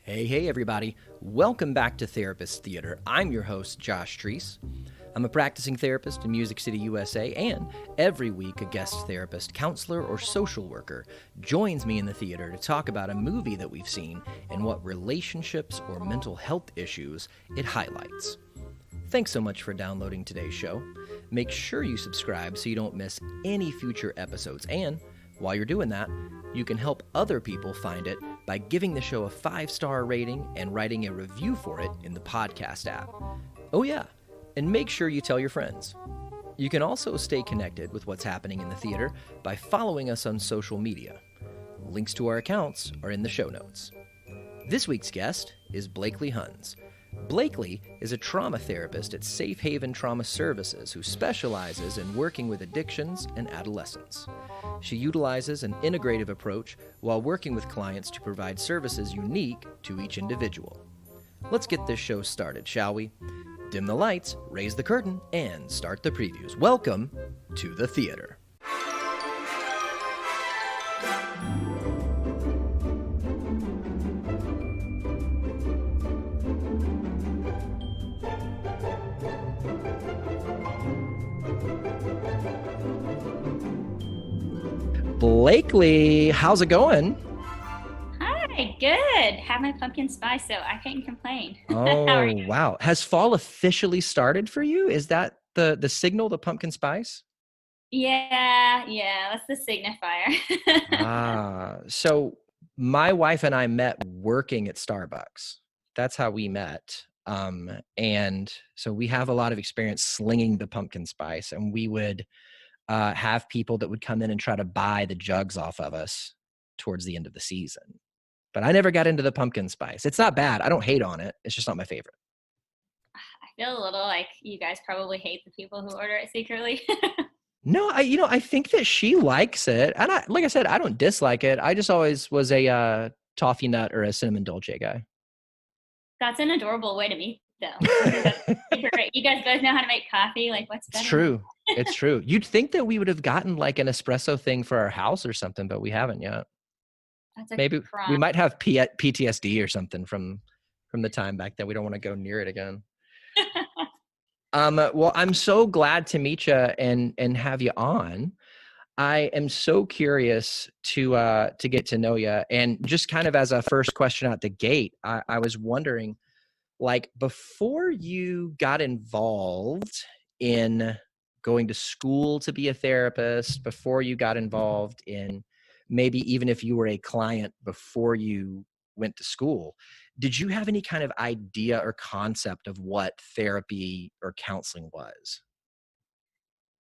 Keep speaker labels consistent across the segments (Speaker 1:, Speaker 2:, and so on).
Speaker 1: Hey, everybody. Welcome back to Therapist Theater. I'm your host, Josh Treese. I'm a practicing therapist in Music City, USA, and every week a guest therapist, counselor, or social worker joins me in the theater to talk about a movie that we've seen and what relationships or mental health issues it highlights. Thanks so much for downloading today's show. Make sure you subscribe so you don't miss any future episodes. And while you're doing that, you can help other people find it by giving the show a 5-star rating and writing a review for it in the podcast app. Oh yeah, and make sure you tell your friends. You can also stay connected with what's happening in the theater by following us on social media. Links to our accounts are in the show notes. This week's guest is Blakely Hunze. Blakely is a trauma therapist at Safe Haven Trauma Services who specializes in working with addictions and adolescents. She utilizes an integrative approach while working with clients to provide services unique to each individual. Let's get this show started, shall we? Dim the lights, raise the curtain, and start the previews. Welcome to the theater. Blakely, how's it going?
Speaker 2: Hi, good. Have my pumpkin spice, so I can't complain.
Speaker 1: Oh, wow. Has fall officially started for you? Is that the signal, the pumpkin spice?
Speaker 2: Yeah, that's the signifier.
Speaker 1: So my wife and I met working at Starbucks. That's how we met. And so we have a lot of experience slinging the pumpkin spice, and we would have people that would come in and try to buy the jugs off of us towards the end of the season. But I never got into the pumpkin spice. It's not bad. I don't hate on it. It's just not my favorite.
Speaker 2: I feel a little like you guys probably hate the people who order it secretly.
Speaker 1: No, I think that she likes it. And like I said, I don't dislike it. I just always was a toffee nut or a cinnamon dolce guy.
Speaker 2: That's an adorable way to meet, though. I think that's super great. You guys both know how to make coffee. Like, what's
Speaker 1: It's
Speaker 2: better than
Speaker 1: true. It's true. You'd think that we would have gotten like an espresso thing for our house or something, but we haven't yet.
Speaker 2: that's a
Speaker 1: Maybe we
Speaker 2: crime.
Speaker 1: might have PTSD or something from the time back then. We don't want to go near it again. Well, I'm so glad to meet you and have you on. I am so curious to get to know you. And just kind of as a first question out the gate, I was wondering, like, before you got involved in going to school to be a therapist, before you got involved in maybe even if you were a client before you went to school, did you have any kind of idea or concept of what therapy or counseling was?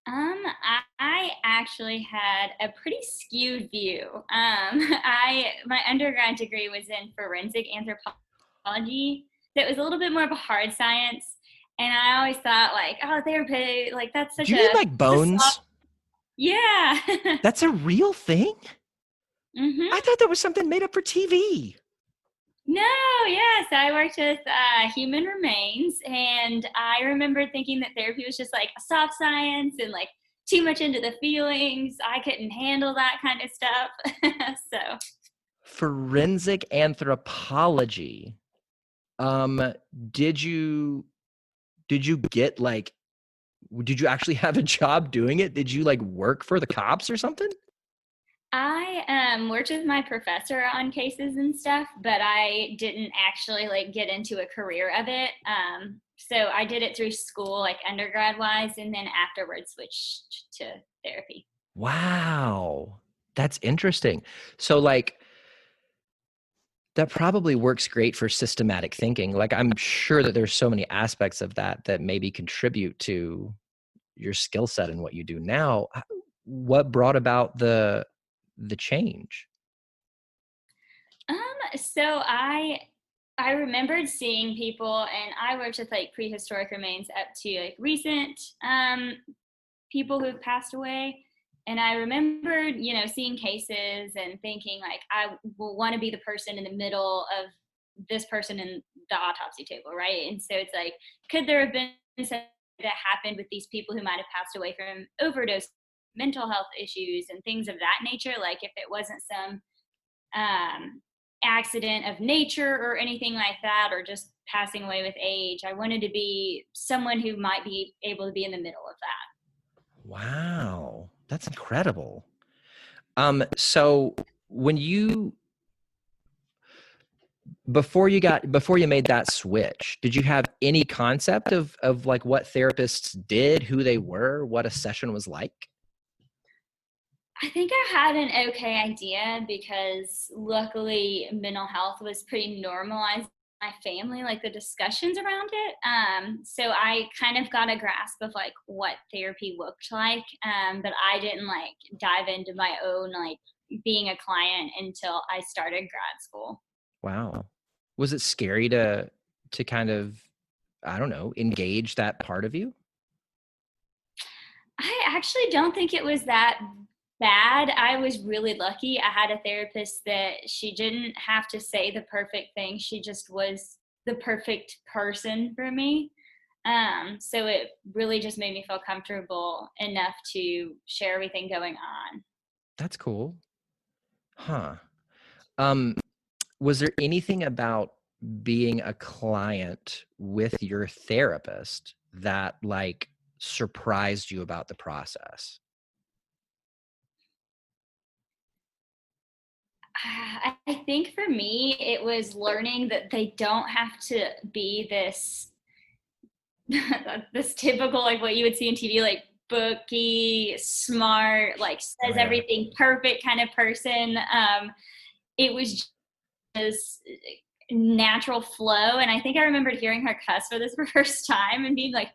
Speaker 2: I actually had a pretty skewed view. I my undergrad degree was in forensic anthropology. That was a little bit more of a hard science, and I always thought like, oh, therapy, like that's
Speaker 1: Do
Speaker 2: such
Speaker 1: you mean
Speaker 2: a
Speaker 1: like
Speaker 2: that's a soft,
Speaker 1: bones?
Speaker 2: yeah.
Speaker 1: That's a real thing? I
Speaker 2: hmm
Speaker 1: thought that was something made up for TV.
Speaker 2: No, yes, I worked with human remains, and I remember thinking that therapy was just like a soft science and like too much into the feelings. I couldn't handle that kind of stuff. So.
Speaker 1: Forensic anthropology. Um, did you get like did you actually have a job doing it? Did you like work for the cops or something?
Speaker 2: I worked with my professor on cases and stuff, but I didn't actually like get into a career of it. So I did it through school, like undergrad wise, and then afterwards switched to therapy.
Speaker 1: Wow. That's interesting. So like that probably works great for systematic thinking. Like I'm sure that there's so many aspects of that that maybe contribute to your skill set and what you do now. What brought about the change?
Speaker 2: So I remembered seeing people, and I worked with like prehistoric remains up to like recent people who've passed away. And I remembered, seeing cases and thinking like I will want to be the person in the middle of this person in the autopsy table, right? And so it's like, could there have been something that happened with these people who might have passed away from overdose, mental health issues, and things of that nature? Like if it wasn't some accident of nature or anything like that, or just passing away with age. I wanted to be someone who might be able to be in the middle of that.
Speaker 1: Wow, that's incredible. So when you before you made that switch, did you have any concept of like what therapists did, who they were, what a session was like?
Speaker 2: I think I had an okay idea because luckily mental health was pretty normalized in my family, like the discussions around it. So I kind of got a grasp of like what therapy looked like, but I didn't like dive into my own like being a client until I started grad school.
Speaker 1: Wow. Was it scary to kind of, I don't know, engage that part of you?
Speaker 2: I actually don't think it was that bad. I was really lucky. I had a therapist that she didn't have to say the perfect thing. She just was the perfect person for me. So it really just made me feel comfortable enough to share everything going on.
Speaker 1: That's cool. Huh. Um, was there anything about being a client with your therapist that like surprised you about the process?
Speaker 2: I think for me, it was learning that they don't have to be this this typical like what you would see in TV, like booky, smart, like
Speaker 1: Oh
Speaker 2: says
Speaker 1: yeah.
Speaker 2: everything perfect kind of person. It was just natural flow, and I think I remembered hearing her cuss for this first time and being like,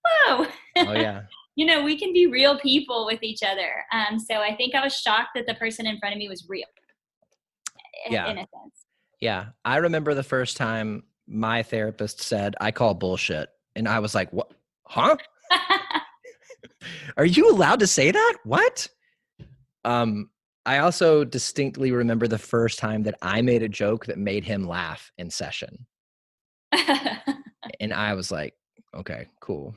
Speaker 2: "Whoa,
Speaker 1: Oh yeah.
Speaker 2: we can be real people with each other." So I think I was shocked that the person in front of me was real,
Speaker 1: Yeah.
Speaker 2: in a sense.
Speaker 1: Yeah. I remember the first time my therapist said, "I call bullshit." And I was like, "What? Huh? Are you allowed to say that? What?" Um, I also distinctly remember the first time that I made a joke that made him laugh in session. And I was like, "Okay, cool.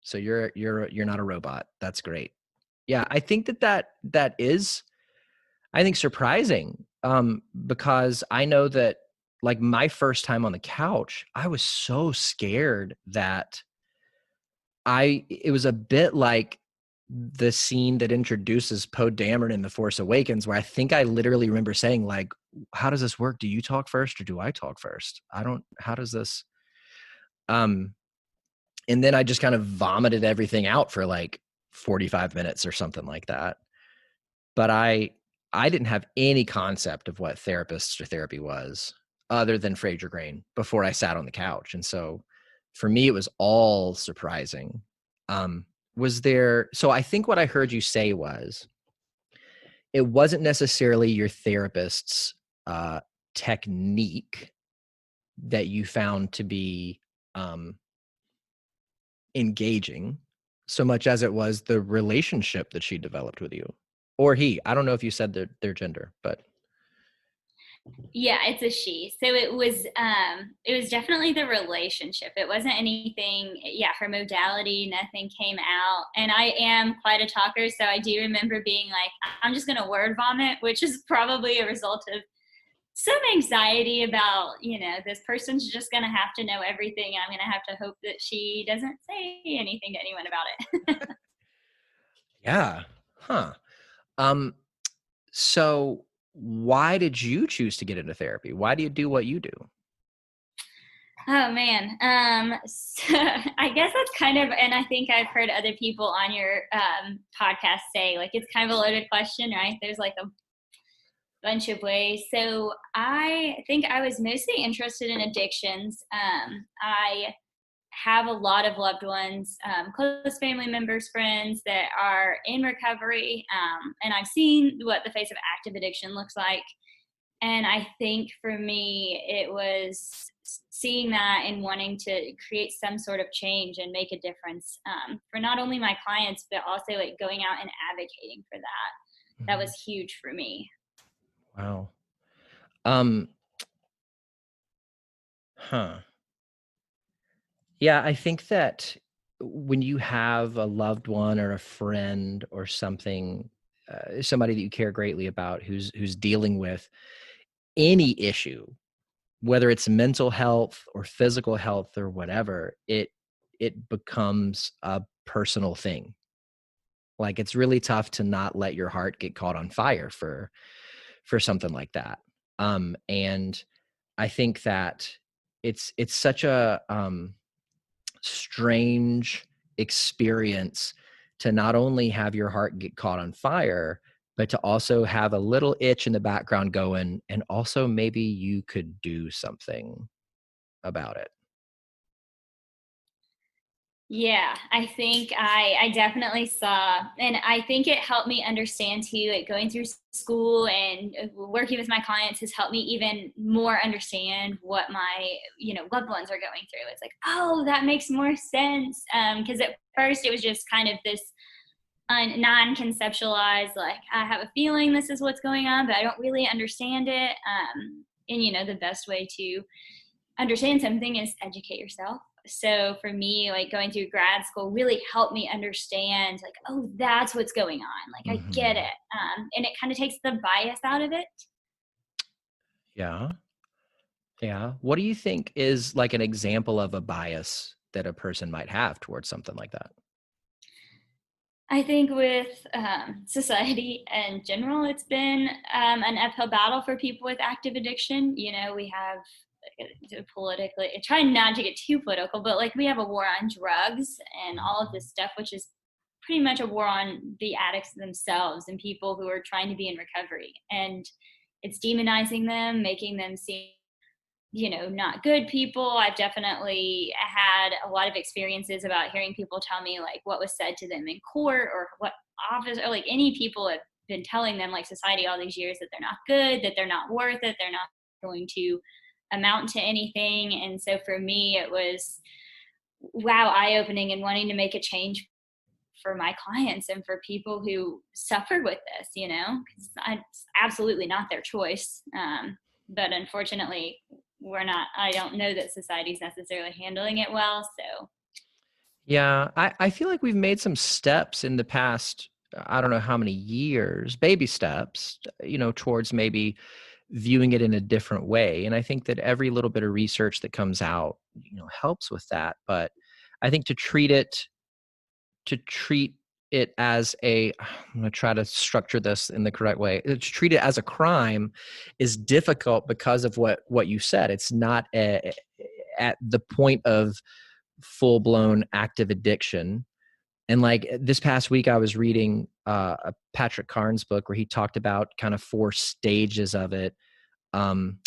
Speaker 1: So you're not a robot. That's great." Yeah, I think that is, I think, surprising, because I know that, like, my first time on the couch, I was so scared that it was a bit like the scene that introduces Poe Dameron in The Force Awakens, where I think I literally remember saying, like, "How does this work? Do you talk first or do I talk first? I don't how does this" um, and then I just kind of vomited everything out for, like, 45 minutes or something like that. But I didn't have any concept of what therapists or therapy was other than Fraser Crane before I sat on the couch, and so for me, it was all surprising. Was there so I think what I heard you say was, it wasn't necessarily your therapist's, uh, technique that you found to be, um, engaging, so much as it was the relationship that she developed with you, or he. I don't know if you said their gender, but
Speaker 2: Yeah, it's a she. So it was definitely the relationship. It wasn't anything, yeah, her modality, nothing came out. And I am quite a talker, so I do remember being like, I'm just gonna word vomit, which is probably a result of some anxiety about, this person's just gonna have to know everything. And I'm gonna have to hope that she doesn't say anything to anyone about it.
Speaker 1: yeah. Huh. Um, so why did you choose to get into therapy? Why do you do what you do?
Speaker 2: Oh man. So I guess that's kind of, and I think I've heard other people on your podcast say like it's kind of a loaded question, right? There's like a bunch of ways. So I think I was mostly interested in addictions. I have a lot of loved ones, close family members, friends that are in recovery, and I've seen what the face of active addiction looks like. And I think for me, it was seeing that and wanting to create some sort of change and make a difference, for not only my clients, but also like going out and advocating for that. That
Speaker 1: Mhm.
Speaker 2: was huge for me.
Speaker 1: Wow. Um, huh. Yeah, I think that when you have a loved one or a friend or something, somebody that you care greatly about who's dealing with any issue, whether it's mental health or physical health or whatever, it becomes a personal thing. Like, it's really tough to not let your heart get caught on fire for something like that. And I think that it's such a strange experience to not only have your heart get caught on fire, but to also have a little itch in the background going, and also maybe you could do something about it.
Speaker 2: Yeah, I think I definitely saw, and I think it helped me understand too, like going through school and working with my clients has helped me even more understand what my, loved ones are going through. It's like, oh, that makes more sense. Because at first it was just kind of this non-conceptualized, like, I have a feeling this is what's going on, but I don't really understand it. And the best way to understand something is educate yourself. So for me, like going through grad school really helped me understand, like, oh, that's what's going on. Like, I get
Speaker 1: Mhm.
Speaker 2: it. And it kind of takes the bias out of it.
Speaker 1: Yeah. Yeah. What do you think is like an example of a bias that a person might have towards something like that?
Speaker 2: I think with society in general, it's been an uphill battle for people with active addiction. We have politically, trying not to get too political, but like we have a war on drugs and all of this stuff, which is pretty much a war on the addicts themselves and people who are trying to be in recovery. And it's demonizing them, making them seem not good people. I've definitely had a lot of experiences about hearing people tell me like what was said to them in court or what office or like any people have been telling them, like society all these years, that they're not good, that they're not worth it, they're not going to amount to anything. And so for me, it was wow, eye-opening and wanting to make a change for my clients and for people who suffer with this, because it's absolutely not their choice. But unfortunately, I don't know that society's necessarily handling it well. So,
Speaker 1: Yeah, I feel like we've made some steps in the past, I don't know how many years, baby steps, towards maybe viewing it in a different way. And I think that every little bit of research that comes out, helps with that. But I think to treat it as I'm going to try to structure this in the correct way. To treat it as a crime is difficult because of what you said. It's not at the point of full blown active addiction. And like this past week, I was reading a Patrick Carnes book where he talked about kind of 4 stages of it: an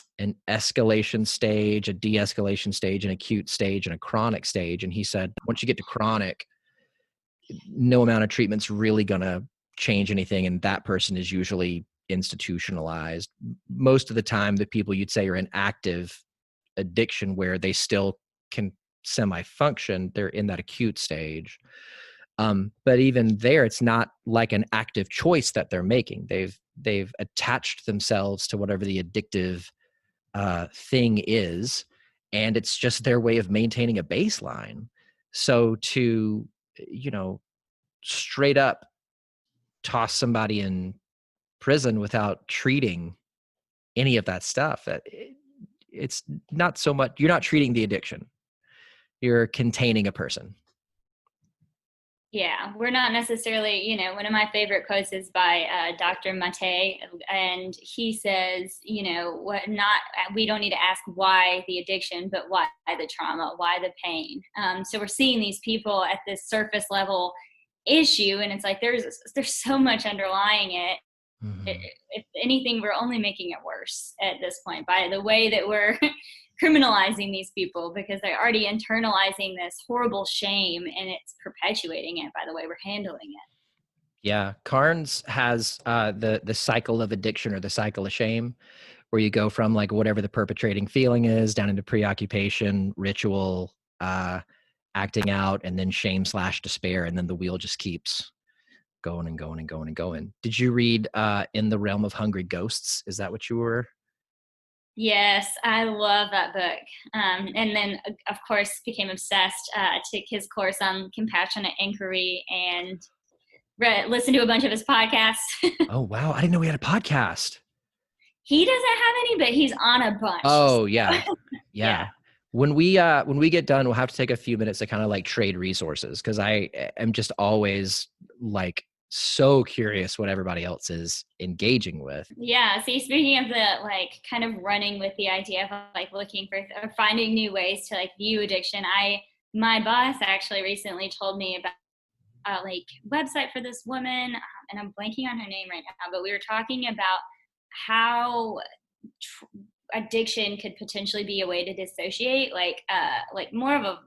Speaker 1: escalation stage, a de-escalation stage, an acute stage, and a chronic stage. And he said, once you get to chronic, no amount of treatment's really going to change anything. And that person is usually institutionalized. Most of the time, the people you'd say are in active addiction where they still can semi-function, they're in that acute stage. But even there, it's not like an active choice that they're making. They've attached themselves to whatever the addictive thing is, and it's just their way of maintaining a baseline. So to, you know, straight up toss somebody in prison without treating any of that stuff, it's not so much, you're not treating the addiction, you're containing a person.
Speaker 2: yeah, we're not necessarily, one of my favorite quotes is by Dr. Mate, and he says, we don't need to ask why the addiction, but why the trauma, why the pain. So we're seeing these people at this surface level issue, and it's like there's so much underlying it.
Speaker 1: Mm-hmm.
Speaker 2: If anything, we're only making it worse at this point by the way that we're criminalizing these people, because they're already internalizing this horrible shame and it's perpetuating it by the way we're handling it.
Speaker 1: Yeah, Carnes has the cycle of addiction, or the cycle of shame, where you go from like whatever the perpetrating feeling is down into preoccupation, ritual, acting out, and then shame slash despair, and then the wheel just keeps going and going and going and going. Did you read In the Realm of Hungry Ghosts? Is that what you were?
Speaker 2: Yes, I love that book. And then, of course, became obsessed. Took his course on compassionate inquiry and listened to a bunch of his podcasts.
Speaker 1: Oh wow, I didn't know we had a podcast.
Speaker 2: He doesn't have any, but he's on a bunch.
Speaker 1: Oh yeah.
Speaker 2: Yeah.
Speaker 1: Yeah. When we get done, we'll have to take a few minutes to kind of like trade resources, because I am just always like so curious what everybody else is engaging with.
Speaker 2: Yeah. See, speaking of the like kind of running with the idea of like looking for or finding new ways to like view addiction, my boss actually recently told me about like website for this woman, and I'm blanking on her name right now, but we were talking about how tr- addiction could potentially be a way to dissociate, like more of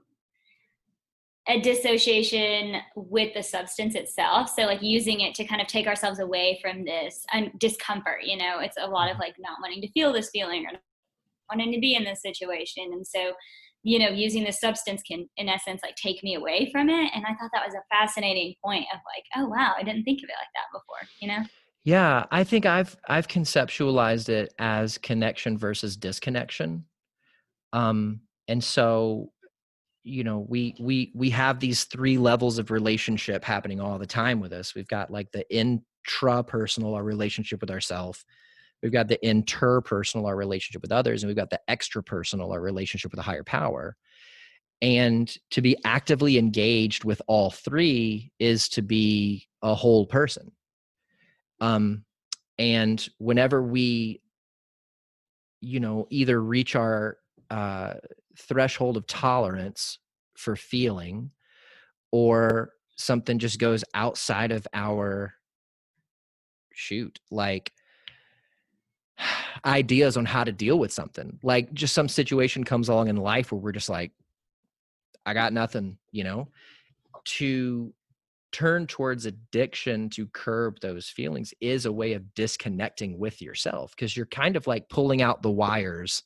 Speaker 2: a dissociation with the substance itself. So like using it to kind of take ourselves away from this discomfort. It's a lot of
Speaker 1: Mhm.
Speaker 2: like not wanting to feel this feeling or not wanting to be in this situation. And so, using the substance can in essence like take me away from it. And I thought that was a fascinating point of like, oh wow, I didn't think of it like that before.
Speaker 1: Yeah, I think I've conceptualized it as connection versus disconnection. And so, we have these three levels of relationship happening all the time with us. We've got like the intrapersonal, our relationship with ourselves. We've got the interpersonal, our relationship with others, and we've got the extrapersonal, our relationship with a higher power. And to be actively engaged with all three is to be a whole person. Um, and whenever we, either reach our threshold of tolerance for feeling, or something just goes outside of our like ideas on how to deal with something, like just some situation comes along in life where we're just like, I got nothing, to turn towards addiction to curb those feelings is a way of disconnecting with yourself, because you're kind of like pulling out the wires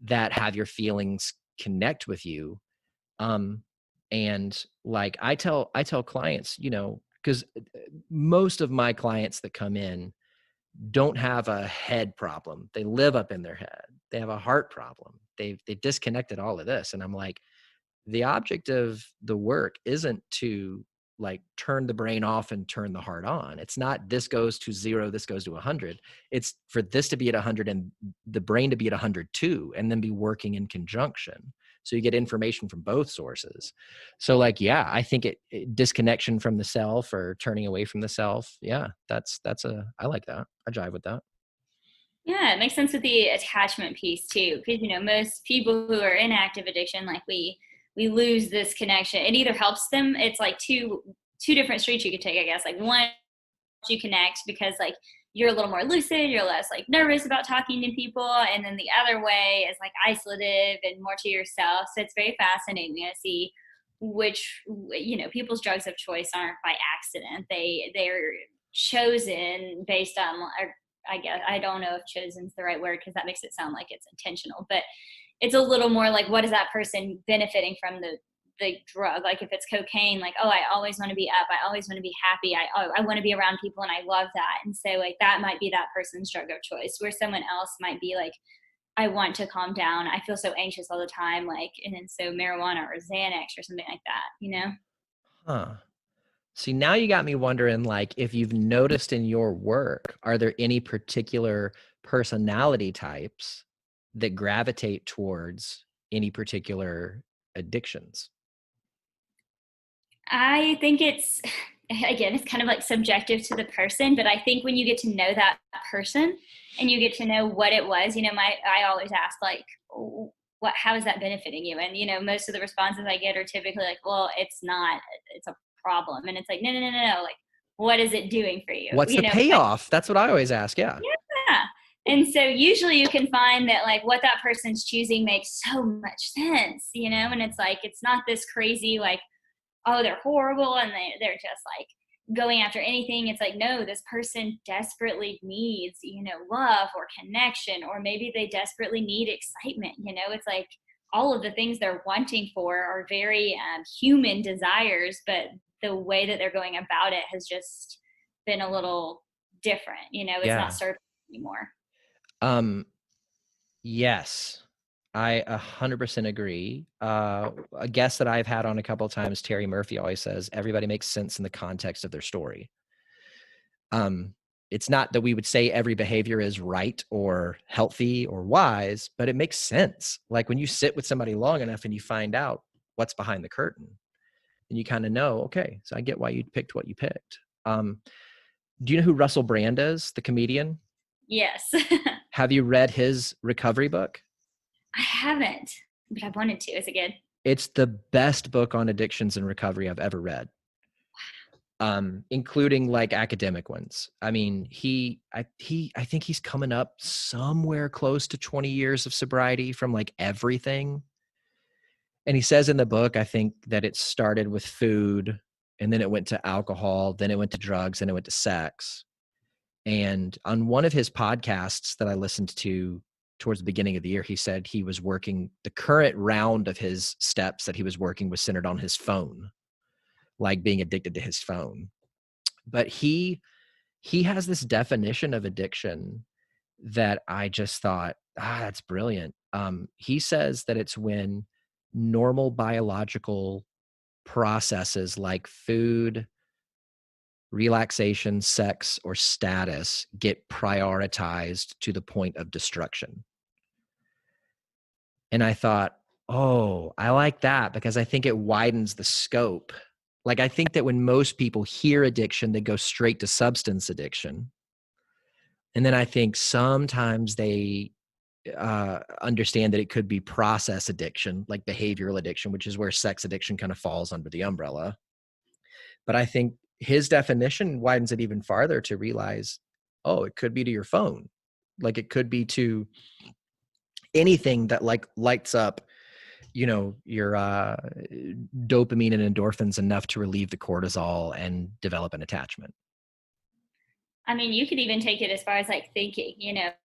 Speaker 1: that have your feelings connect with you. um and like I tell clients, because most of my clients that come in don't have a head problem. They live up in their head. They have a heart problem. They've disconnected all of this. And I'm like, the object of the work isn't to like turn the brain off and turn the heart on. It's not this goes to 0, this goes to 100. It's for this to be at 100 and the brain to be at 100 too, and then be working in conjunction. So you get information from both sources. So like, yeah, I think disconnection from the self or turning away from the self. Yeah, I like that. I jive with that.
Speaker 2: Yeah, it makes sense with the attachment piece too, because most people who are in active addiction, like we lose this connection. It either helps them. It's like two different streets you could take, I guess. Like one, you connect because like you're a little more lucid, you're less like nervous about talking to people, and then the other way is like isolative and more to yourself. So it's very fascinating to see which people's drugs of choice aren't by accident. They're chosen based on, or I guess I don't know if chosen's the right word because that makes it sound like it's intentional, but it's a little more like what is that person benefiting from the drug. Like if it's cocaine, like, oh, I always want to be up, I always want to be happy, I want to be around people and I love that. And so like that might be that person's drug of choice, where someone else might be like, I want to calm down, I feel so anxious all the time, like, and then so marijuana or Xanax or something like that.
Speaker 1: Huh. See, now you got me wondering, like, if you've noticed in your work, are there any particular personality types that gravitate towards any particular addictions?
Speaker 2: I think it's again, it's kind of like subjective to the person, but I think when you get to know that person and you get to know what it was, I always ask like, what, how is that benefiting you? And most of the responses I get are typically like, well, it's not, it's a problem. And it's like, no, no, no, no, no. Like, what is it doing for you?
Speaker 1: What's the
Speaker 2: But
Speaker 1: payoff? That's what I always ask. Yeah.
Speaker 2: yeah. And so usually you can find that like what that person's choosing makes so much sense, and it's like, it's not this crazy, like, oh, they're horrible and they're just like going after anything. It's like, no, this person desperately needs, love or connection, or maybe they desperately need excitement. It's like all of the things they're wanting for are very human desires, but the way that they're going about it has just been a little different. It's not
Speaker 1: Yeah.
Speaker 2: serving anymore.
Speaker 1: Um, yes. I 100% agree. A guest that I've had on a couple of times, Terry Murphy, always says everybody makes sense in the context of their story. it's not that we would say every behavior is right or healthy or wise, but it makes sense. Like when you sit with somebody long enough and you find out what's behind the curtain, and you kind of know, okay, so I get why you picked what you picked. Do you know who Russell Brand is, the comedian?
Speaker 2: Yes.
Speaker 1: Have you read his recovery book?
Speaker 2: I haven't, but I wanted to. Is it good?
Speaker 1: It's the best book on addictions and recovery I've ever read, including like academic ones. I mean, I think he's coming up somewhere close to 20 years of sobriety from like everything. And he says in the book, I think that it started with food, and then it went to alcohol, then it went to drugs, and it went to sex. And on one of his podcasts that I listened to towards the beginning of the year, he said he was working, the current round of his steps that he was working was centered on his phone, like being addicted to his phone. But he has this definition of addiction that I just thought, that's brilliant. He says that it's when normal biological processes like food, relaxation, sex, or status get prioritized to the point of destruction. And I thought, oh, I like that because I think it widens the scope. Like, I think that when most people hear addiction, they go straight to substance addiction. And then I think sometimes they understand that it could be process addiction, like behavioral addiction, which is where sex addiction kind of falls under the umbrella. But I think his definition widens it even farther to realize, oh, it could be to your phone. Like it could be to anything that like lights up, your dopamine and endorphins enough to relieve the cortisol and develop an attachment.
Speaker 2: I mean, you could even take it as far as like thinking,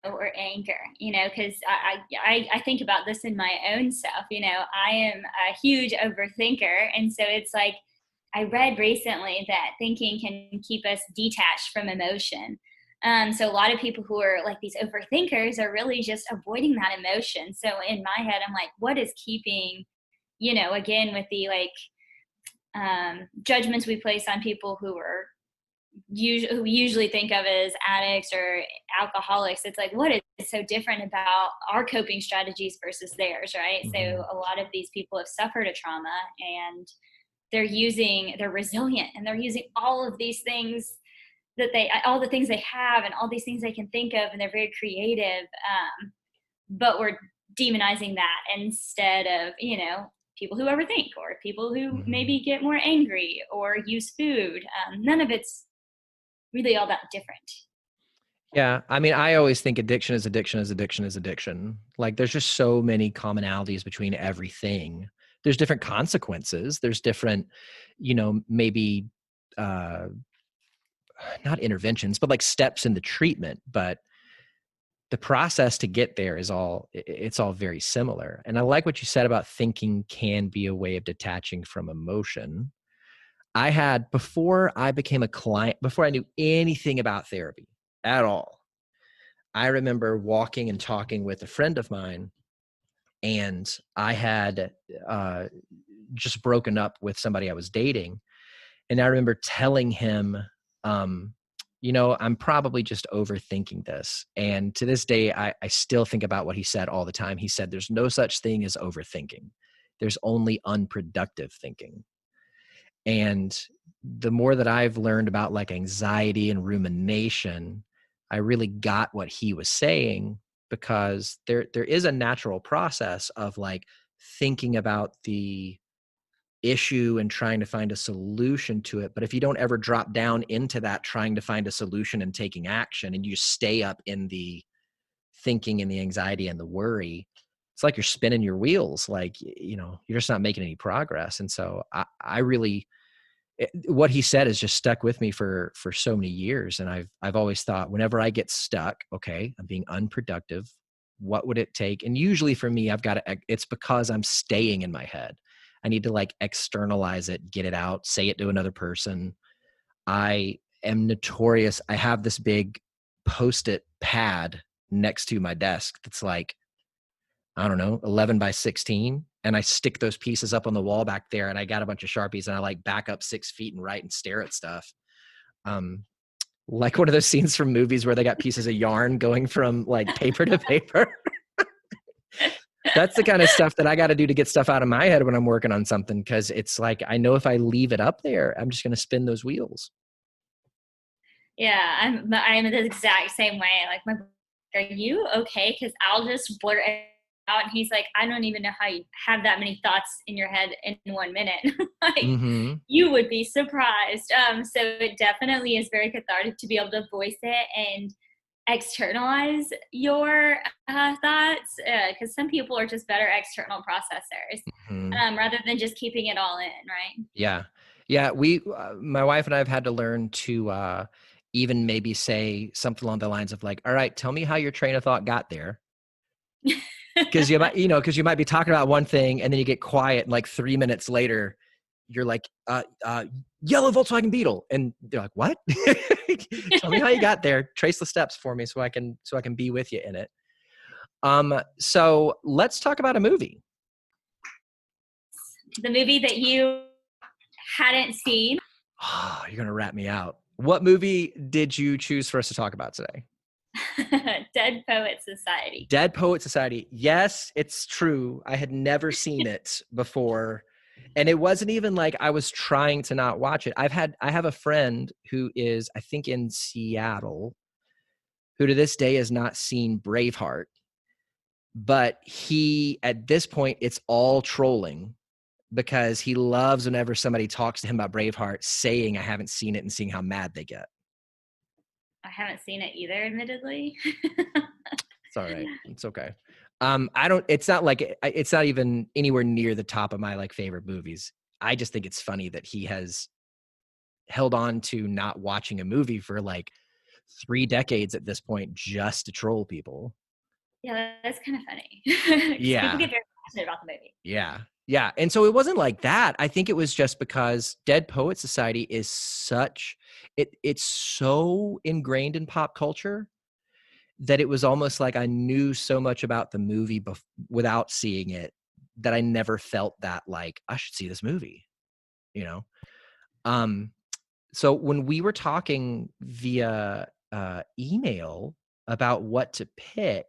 Speaker 2: or anger, because I think about this in my own self. I am a huge overthinker. And so it's like, I read recently that thinking can keep us detached from emotion. So a lot of people who are like these overthinkers are really just avoiding that emotion. So in my head, I'm like, what is keeping, again, with the like judgments we place on people who we usually think of as addicts or alcoholics. It's like, what is so different about our coping strategies versus theirs, right?
Speaker 1: Mm-hmm.
Speaker 2: So a lot of these people have suffered a trauma and they're resilient and they're using all of these things all the things they have and all these things they can think of, and they're very creative. But we're demonizing that instead of, people who overthink or people who maybe get more angry or use food. None of it's really all that different.
Speaker 1: Yeah. I mean, I always think addiction is addiction is addiction is addiction. Like there's just so many commonalities between everything. There's different consequences. There's different, maybe not interventions, but like steps in the treatment. But the process to get there it's all very similar. And I like what you said about thinking can be a way of detaching from emotion. Before I became a client, before I knew anything about therapy at all, I remember walking and talking with a friend of mine, and I had just broken up with somebody I was dating. And I remember telling him, I'm probably just overthinking this. And to this day, I still think about what he said all the time. He said, there's no such thing as overthinking. There's only unproductive thinking. And the more that I've learned about like anxiety and rumination, I really got what he was saying, because there is a natural process of like thinking about the issue and trying to find a solution to it. But if you don't ever drop down into that, trying to find a solution and taking action, and you stay up in the thinking and the anxiety and the worry, it's like you're spinning your wheels. Like, you're just not making any progress. And so I really, what he said has just stuck with me for so many years. And I've always thought, whenever I get stuck, okay, I'm being unproductive. What would it take? And usually for me, it's because I'm staying in my head. I need to like externalize it, get it out, say it to another person. I am notorious. I have this big Post-it pad next to my desk that's like, I don't know, 11 by 16. And I stick those pieces up on the wall back there, and I got a bunch of Sharpies, and I like back up 6 feet and write and stare at stuff. Like one of those scenes from movies where they got pieces of yarn going from like paper to paper. That's the kind of stuff that I got to do to get stuff out of my head when I'm working on something. Cause it's like, I know if I leave it up there, I'm just going to spin those wheels.
Speaker 2: Yeah, I'm the exact same way. Like, my brother's like, "Are you okay?" Because I'll just blurt it out, and he's like, "I don't even know how you have that many thoughts in your head in 1 minute." Like,
Speaker 1: Mm-hmm.
Speaker 2: you would be surprised. So it definitely is very cathartic to be able to voice it and externalize your thoughts, because some people are just better external processors,
Speaker 1: Mm-hmm.
Speaker 2: rather than just keeping it all in, right?
Speaker 1: Yeah. Yeah. My wife and I have had to learn to even maybe say something along the lines of like, all right, tell me how your train of thought got there. Cause cause you might be talking about one thing and then you get quiet and like 3 minutes later, you're like, yellow Volkswagen Beetle. And they're like, what? Tell me how you got there. Trace the steps for me so I can be with you in it. So let's talk about a movie.
Speaker 2: The movie that you hadn't seen.
Speaker 1: Oh, you're going to wrap me out. What movie did you choose for us to talk about today?
Speaker 2: Dead Poet Society.
Speaker 1: Dead Poet Society. Yes, it's true. I had never seen it before. And it wasn't even like I was trying to not watch it. I have a friend who is, I think, in Seattle, who to this day has not seen Braveheart. But he, at this point, it's all trolling because he loves whenever somebody talks to him about Braveheart saying I haven't seen it and seeing how mad they get.
Speaker 2: I haven't seen it either, admittedly.
Speaker 1: It's all right. It's okay. It's not like, it's not even anywhere near the top of my like favorite movies. I just think it's funny that he has held on to not watching a movie for like 3 decades at this point just to troll people.
Speaker 2: Yeah, that's kind of funny. Because people
Speaker 1: Yeah.
Speaker 2: get very passionate about the movie.
Speaker 1: Yeah. Yeah. And so it wasn't like that. I think it was just because Dead Poet Society is it's so ingrained in pop culture that it was almost like I knew so much about the movie without seeing it that I never felt that like I should see this movie, you know? Um, so when we were talking via email about what to pick,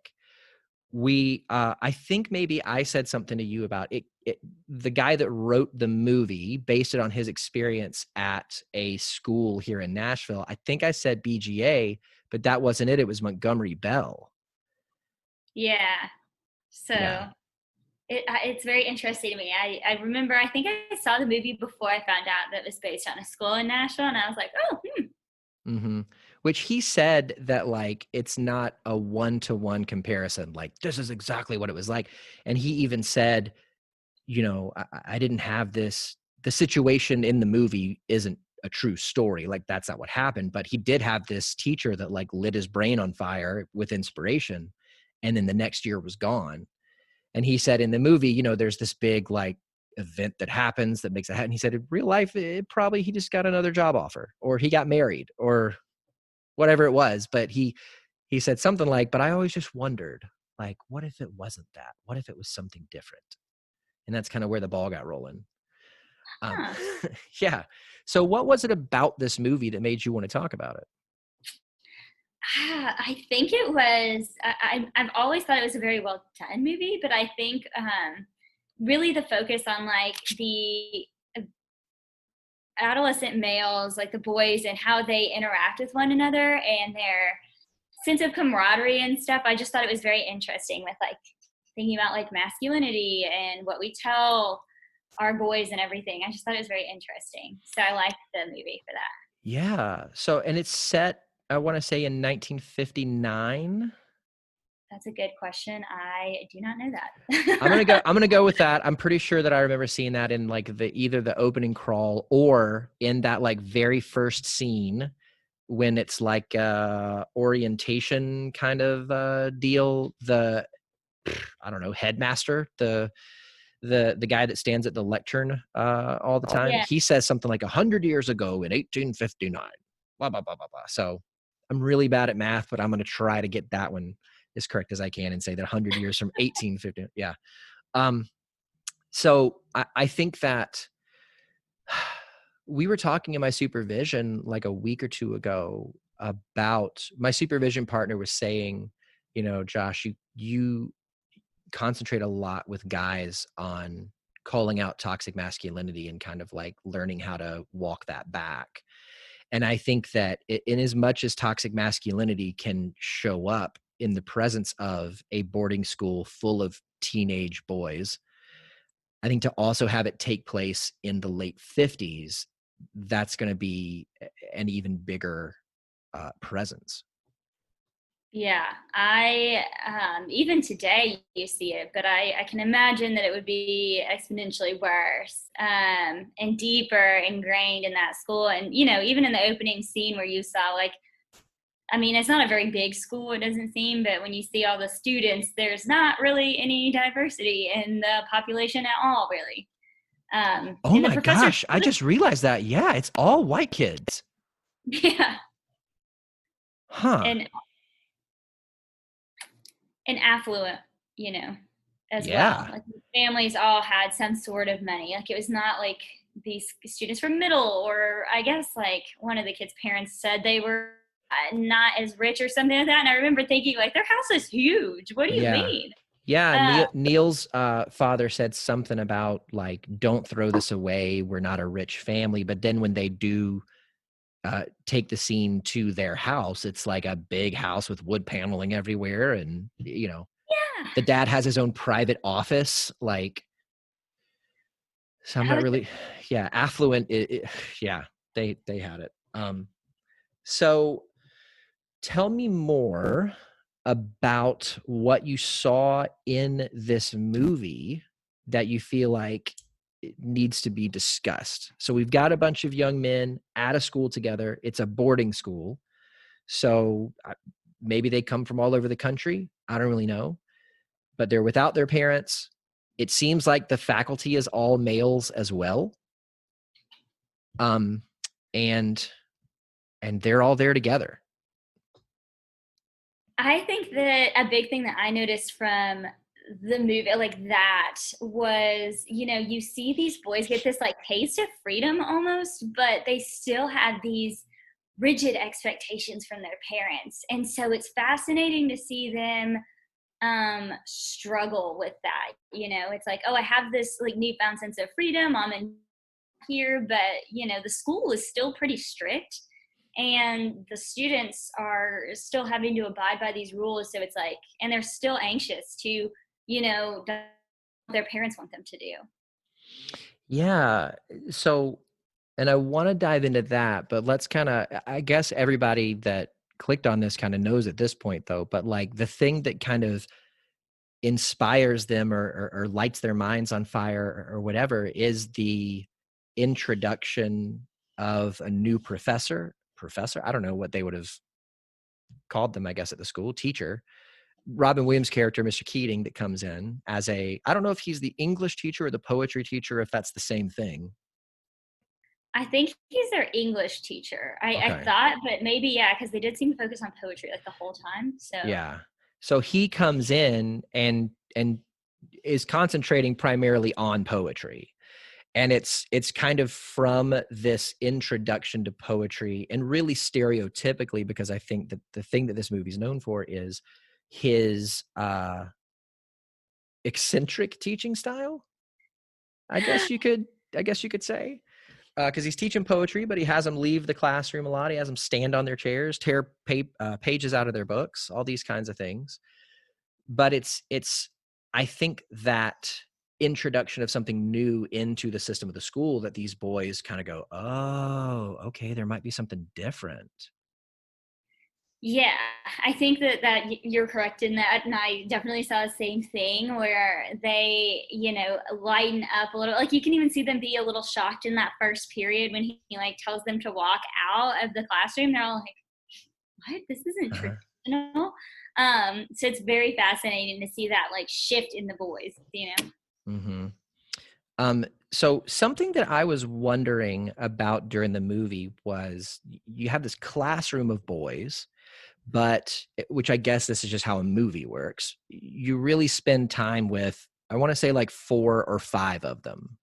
Speaker 1: I think maybe I said something to you about it. The guy that wrote the movie based it on his experience at a school here in Nashville. I think I said BGA, but that wasn't it. It was Montgomery Bell.
Speaker 2: Yeah. So
Speaker 1: Yeah.
Speaker 2: it's very interesting to me. I remember, I think I saw the movie before I found out that it was based on a school in Nashville, and I was like, oh,
Speaker 1: Mm-hmm. Which he said that like it's not a one-to-one comparison. Like this is exactly what it was like. And he even said, I didn't have this. The situation in the movie isn't a true story. Like that's not what happened. But he did have this teacher that like lit his brain on fire with inspiration, and then the next year was gone. And he said in the movie, there's this big like event that happens that makes it happen. And he said in real life, it probably he just got another job offer or he got married or whatever it was. But he said something like, but I always just wondered, like, what if it wasn't that? What if it was something different? And that's kind of where the ball got rolling.
Speaker 2: huh.
Speaker 1: Yeah. So what was it about this movie that made you want to talk about it?
Speaker 2: I think it was, I've always thought it was a very well done movie, but I think really the focus on like the adolescent males, like the boys, and how they interact with one another and their sense of camaraderie and stuff. I just thought it was very interesting with like thinking about like masculinity and what we tell our boys and everything. I just thought it was very interesting. So I liked the movie for that.
Speaker 1: Yeah. So, and it's set, I want to say in 1959.
Speaker 2: That's a good question. I do not know
Speaker 1: I'm
Speaker 2: that.
Speaker 1: gonna go with that. I'm pretty sure that I remember seeing that in like either the opening crawl or in that like very first scene when it's like orientation kind of deal. I don't know, headmaster, the guy that stands at the lectern all the time.
Speaker 2: Yeah.
Speaker 1: He says something like 100 years ago in 1859. Blah blah blah blah blah. So I'm really bad at math, but I'm going to try to get that one as correct as I can and say that 100 years from 1850. Yeah. So I think that we were talking in my supervision like a week or two ago about, my supervision partner was saying, Josh, you concentrate a lot with guys on calling out toxic masculinity and kind of like learning how to walk that back. And I think that in as much as toxic masculinity can show up in the presence of a boarding school full of teenage boys, I think to also have it take place in the late 50s, that's going to be an even bigger presence.
Speaker 2: Yeah, I even today you see it, but I can imagine that it would be exponentially worse and deeper ingrained in that school. And even in the opening scene where you saw, like, I mean, it's not a very big school, it doesn't seem, but when you see all the students, there's not really any diversity in the population at all, really.
Speaker 1: Oh
Speaker 2: And the
Speaker 1: my
Speaker 2: professor,
Speaker 1: gosh, I just realized that. Yeah, it's all white kids.
Speaker 2: yeah,
Speaker 1: Huh.
Speaker 2: and affluent, as well.
Speaker 1: Yeah.
Speaker 2: Like the families all had some sort of money. Like it was not like these students from middle, or I guess like one of the kids' parents said they were not as rich or something like that. And I remember thinking, like, their house is huge. What do you
Speaker 1: Yeah.
Speaker 2: mean?
Speaker 1: Yeah,
Speaker 2: Uh,
Speaker 1: Neil's father said something about like, don't throw this away. We're not a rich family. But then when they do take the scene to their house, it's like a big house with wood paneling everywhere. And,
Speaker 2: yeah.
Speaker 1: the dad has his own private office. Like, so I'm
Speaker 2: I
Speaker 1: not
Speaker 2: was,
Speaker 1: really, yeah, affluent. Yeah, they had it. So tell me more about what you saw in this movie that you feel like it needs to be discussed. So we've got a bunch of young men at a school together. It's a boarding school. So maybe they come from all over the country. I don't really know, but they're without their parents. It seems like the faculty is all males as well. Um, and they're all there together.
Speaker 2: I think that a big thing that I noticed from the movie like that was, you see these boys get this like taste of freedom almost, but they still have these rigid expectations from their parents. And so it's fascinating to see them struggle with that. It's like, oh, I have this like newfound sense of freedom, I'm in here, but the school is still pretty strict and the students are still having to abide by these rules. So it's like, and they're still anxious to their parents want them to do.
Speaker 1: Yeah. So, and I want to dive into that, but let's kind of, I guess everybody that clicked on this kind of knows at this point though, but like the thing that kind of inspires them or lights their minds on fire or whatever is the introduction of a new professor. I don't know what they would have called them, I guess, at the school, teacher. Robin Williams' character, Mr. Keating, that comes in as I don't know if he's the English teacher or the poetry teacher, if that's the same thing.
Speaker 2: I think he's their English teacher. I
Speaker 1: Okay.
Speaker 2: thought, but maybe, yeah, because they did seem to focus on poetry like the whole time. So
Speaker 1: Yeah. So he comes in and is concentrating primarily on poetry. And it's kind of from this introduction to poetry, and really stereotypically, because I think that the thing that this movie's known for is his eccentric teaching style. I guess you could say, because he's teaching poetry, but he has them leave the classroom a lot. He has them stand on their chairs, tear pages out of their books, all these kinds of things. But it's I think that introduction of something new into the system of the school that these boys kind of go, oh, okay, there might be something different.
Speaker 2: yeah, I think that you're correct in that, and I definitely saw the same thing where they, lighten up a little. Like you can even see them be a little shocked in that first period when he like tells them to walk out of the classroom. They're all like, "What? This isn't
Speaker 1: Uh-huh.
Speaker 2: traditional." So it's very fascinating to see that like shift in the boys.
Speaker 1: Mm-hmm. So something that I was wondering about during the movie was you have this classroom of boys, but which I guess this is just how a movie works. You really spend time with, I want to say like 4 or 5 of them.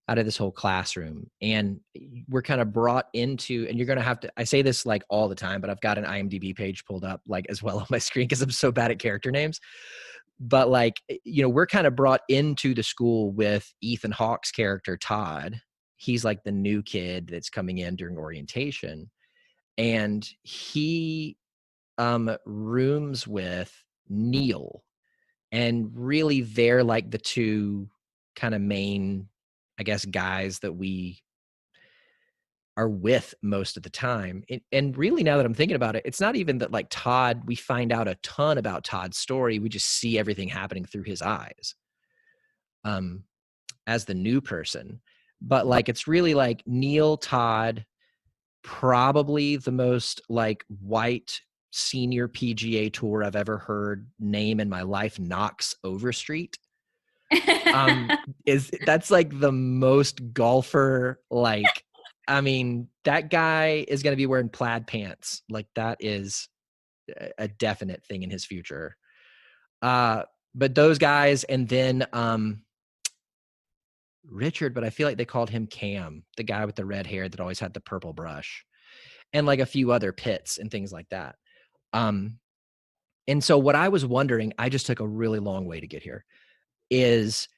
Speaker 1: out of this whole classroom. And we're kind of brought into, and you're going to have to, I say this like all the time, but I've got an IMDb page pulled up like as well on my screen because I'm so bad at character names. But like, we're kind of brought into the school with Ethan Hawke's character, Todd. He's like the new kid that's coming in during orientation. And he rooms with Neil. And really they're like the two kind of main, I guess, guys that we are with most of the time. And really, now that I'm thinking about it, it's not even that like Todd, we find out a ton about Todd's story. We just see everything happening through his eyes as the new person. But like, it's really like Neil, Todd, probably the most like white senior PGA tour I've ever heard name in my life, Knox Overstreet. That's like the most golfer, like, I mean, that guy is going to be wearing plaid pants. Like that is a definite thing in his future. But those guys, and then Richard, but I feel like they called him Cam, the guy with the red hair that always had the purple brush, and like a few other pits and things like that. And so what I was wondering, I just took a really long way to get here, is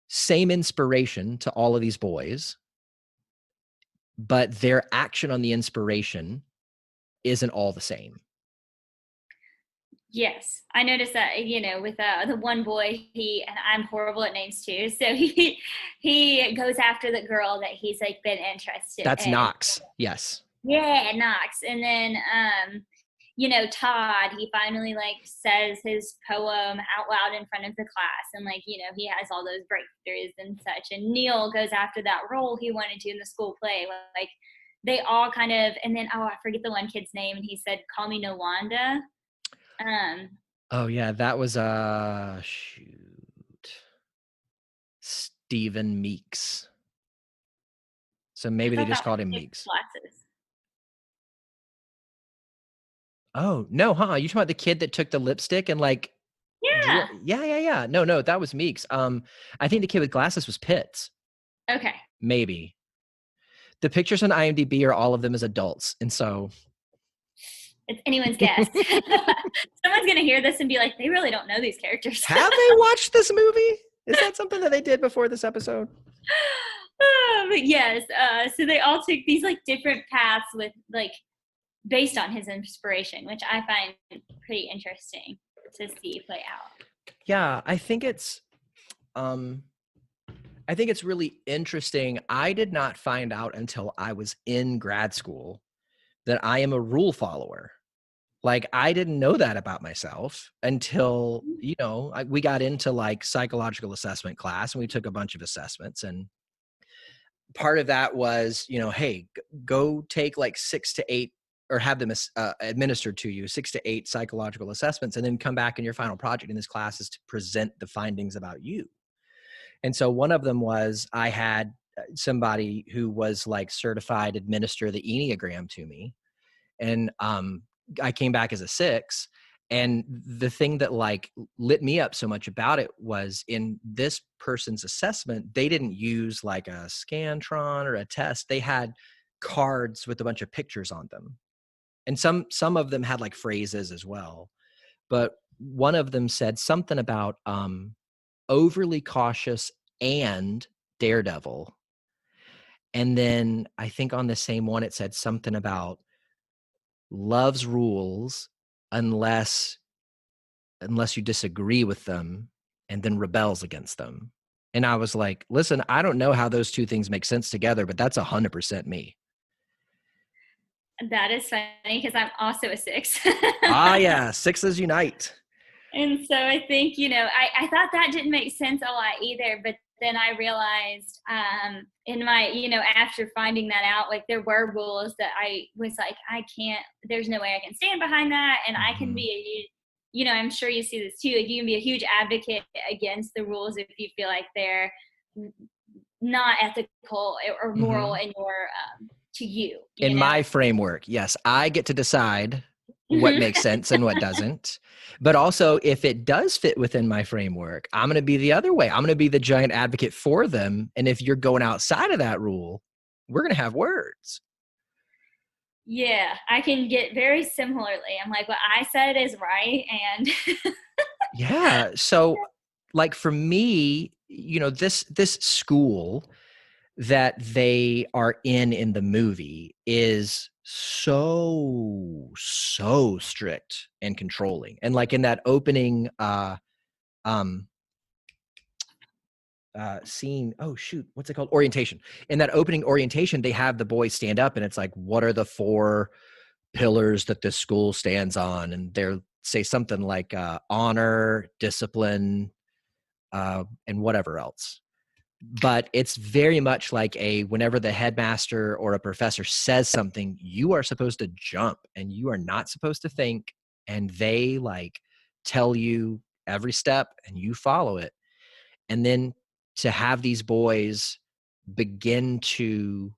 Speaker 1: same inspiration to all of these boys, but their action on the inspiration isn't all the same.
Speaker 2: Yes, I noticed that, with the one boy, and I'm horrible at names too. So he goes after the girl that he's like been interested
Speaker 1: That's
Speaker 2: in.
Speaker 1: Knox. Yes.
Speaker 2: Yeah, Knox. And then, Todd, he finally like says his poem out loud in front of the class. And like, he has all those breakthroughs and such. And Neil goes after that role he wanted to in the school play. Like they all kind of, and then, I forget the one kid's name. And he said, "Call me Nawanda."
Speaker 1: Oh yeah, that was Stephen Meeks. So maybe they just called him Meeks.
Speaker 2: Glasses.
Speaker 1: Oh no, huh? You talking about the kid that took the lipstick and like
Speaker 2: Yeah.
Speaker 1: Yeah. No, that was Meeks. I think the kid with glasses was Pitts.
Speaker 2: Okay.
Speaker 1: Maybe. The pictures on IMDb are all of them as adults, and so
Speaker 2: it's anyone's guess. Someone's gonna hear this and be like, they really don't know these characters.
Speaker 1: Have they watched this movie? Is that something that they did before this episode?
Speaker 2: But yes, so they all took these like different paths with like based on his inspiration, which I find pretty interesting to see play out.
Speaker 1: Yeah, I think it's really interesting. I did not find out until I was in grad school that I am a rule follower. Like I didn't know that about myself until, we got into like psychological assessment class and we took a bunch of assessments, and part of that was, hey, go take like 6 to 8 or have them administered to you 6 to 8 psychological assessments, and then come back in your final project in this class is to present the findings about you. And so one of them was I had somebody who was like certified administer the Enneagram to me. And I came back as a 6. And the thing that like lit me up so much about it was in this person's assessment, they didn't use like a Scantron or a test. They had cards with a bunch of pictures on them. And some of them had like phrases as well. But one of them said something about overly cautious and daredevil. And then I think on the same one, it said something about loves rules unless you disagree with them, and then rebels against them. And I was like, listen, I don't know how those two things make sense together, but that's 100% me.
Speaker 2: That is funny because I'm also a 6.
Speaker 1: Yeah. 6s unite.
Speaker 2: And so I think, I thought that didn't make sense a lot either, but then I realized in my, after finding that out, like there were rules that I was like, there's no way I can stand behind that. And I can be I'm sure you see this too. Like you can be a huge advocate against the rules if you feel like they're not ethical or moral in your, to you.
Speaker 1: In my framework, yes, I get to decide what makes sense and what doesn't. But also, if it does fit within my framework, I'm going to be the other way. I'm going to be the giant advocate for them. And if you're going outside of that rule, we're going to have words.
Speaker 2: Yeah, I can get very similarly. I'm like, what I said is right. And
Speaker 1: Yeah. So, like for me, this school that they are in the movie is so strict and controlling. And like in that opening um scene, oh shoot, what's it called, orientation, in that opening orientation, they have the boys stand up and it's like, what are the 4 pillars that this school stands on? And they're say something like honor, discipline, and whatever else. But it's very much like whenever the headmaster or a professor says something, you are supposed to jump and you are not supposed to think, and they like tell you every step and you follow it. And then to have these boys begin to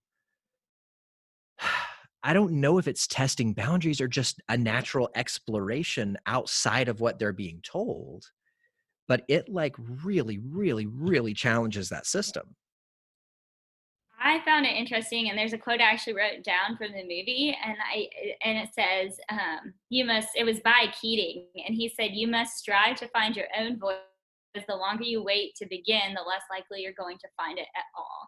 Speaker 1: I don't know if it's testing boundaries or just a natural exploration outside of what they're being told, but it like really, really, really challenges that system.
Speaker 2: I found it interesting, and there's a quote I actually wrote down from the movie, and it says, "You must." It was by Keating, and he said, "You must strive to find your own voice. Because the longer you wait to begin, the less likely you're going to find it at all."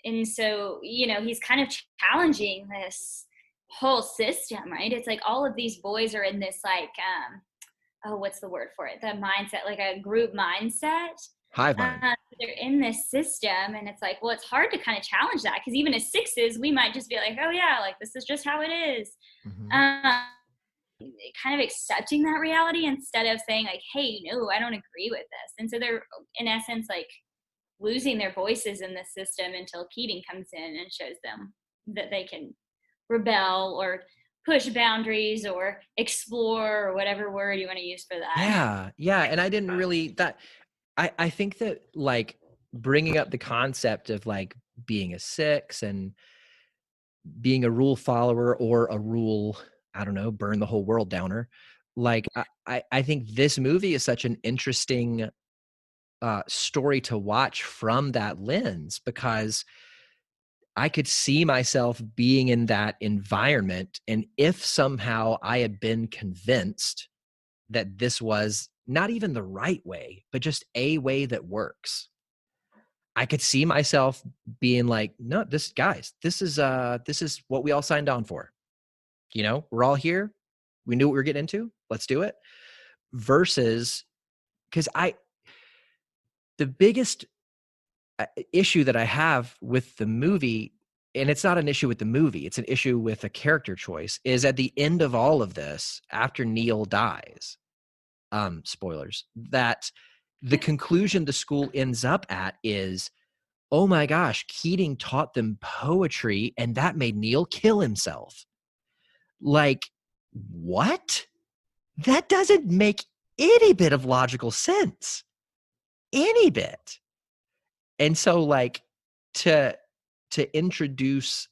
Speaker 2: And so, he's kind of challenging this whole system, right? It's like all of these boys are in this like, oh, what's the word for it? The mindset, like a group mindset.
Speaker 1: Hive mind.
Speaker 2: They're in this system, and it's like, well, it's hard to kind of challenge that because even as sixes, we might just be like, oh yeah, like this is just how it is.
Speaker 1: Mm-hmm.
Speaker 2: Um, kind of accepting that reality instead of saying like, hey, no, I don't agree with this. And so they're in essence like losing their voices in the system until Keating comes in and shows them that they can rebel or push boundaries or explore or whatever word you want to use for that.
Speaker 1: Yeah, yeah, and I didn't really that I think that like bringing up the concept of like being a 6 and being a rule follower or a rule, I don't know, burn the whole world downer. Like I think this movie is such an interesting story to watch from that lens because I could see myself being in that environment. And if somehow I had been convinced that this was not even the right way, but just a way that works, I could see myself being like, no, this is what we all signed on for. We're all here. We knew what we were getting into. Let's do it. Versus, because the biggest issue that I have with the movie, and it's not an issue with the movie, it's an issue with a character choice, is at the end of all of this, after Neil dies, spoilers, that the conclusion the school ends up at is, oh my gosh, Keating taught them poetry and that made Neil kill himself. Like, what? That doesn't make any bit of logical sense. Any bit. And so like to introduce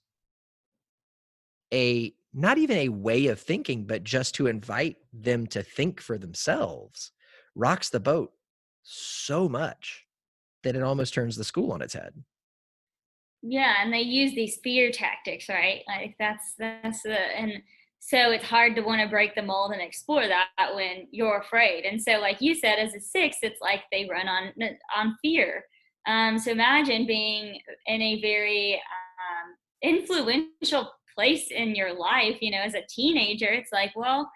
Speaker 1: a not even a way of thinking, but just to invite them to think for themselves rocks the boat so much that it almost turns the school on its head.
Speaker 2: Yeah, and they use these fear tactics, right? Like that's the and so it's hard to want to break the mold and explore that when you're afraid. And so, like you said, as a 6, it's like they run on fear. So imagine being in a very influential place in your life. As a teenager, it's like, well,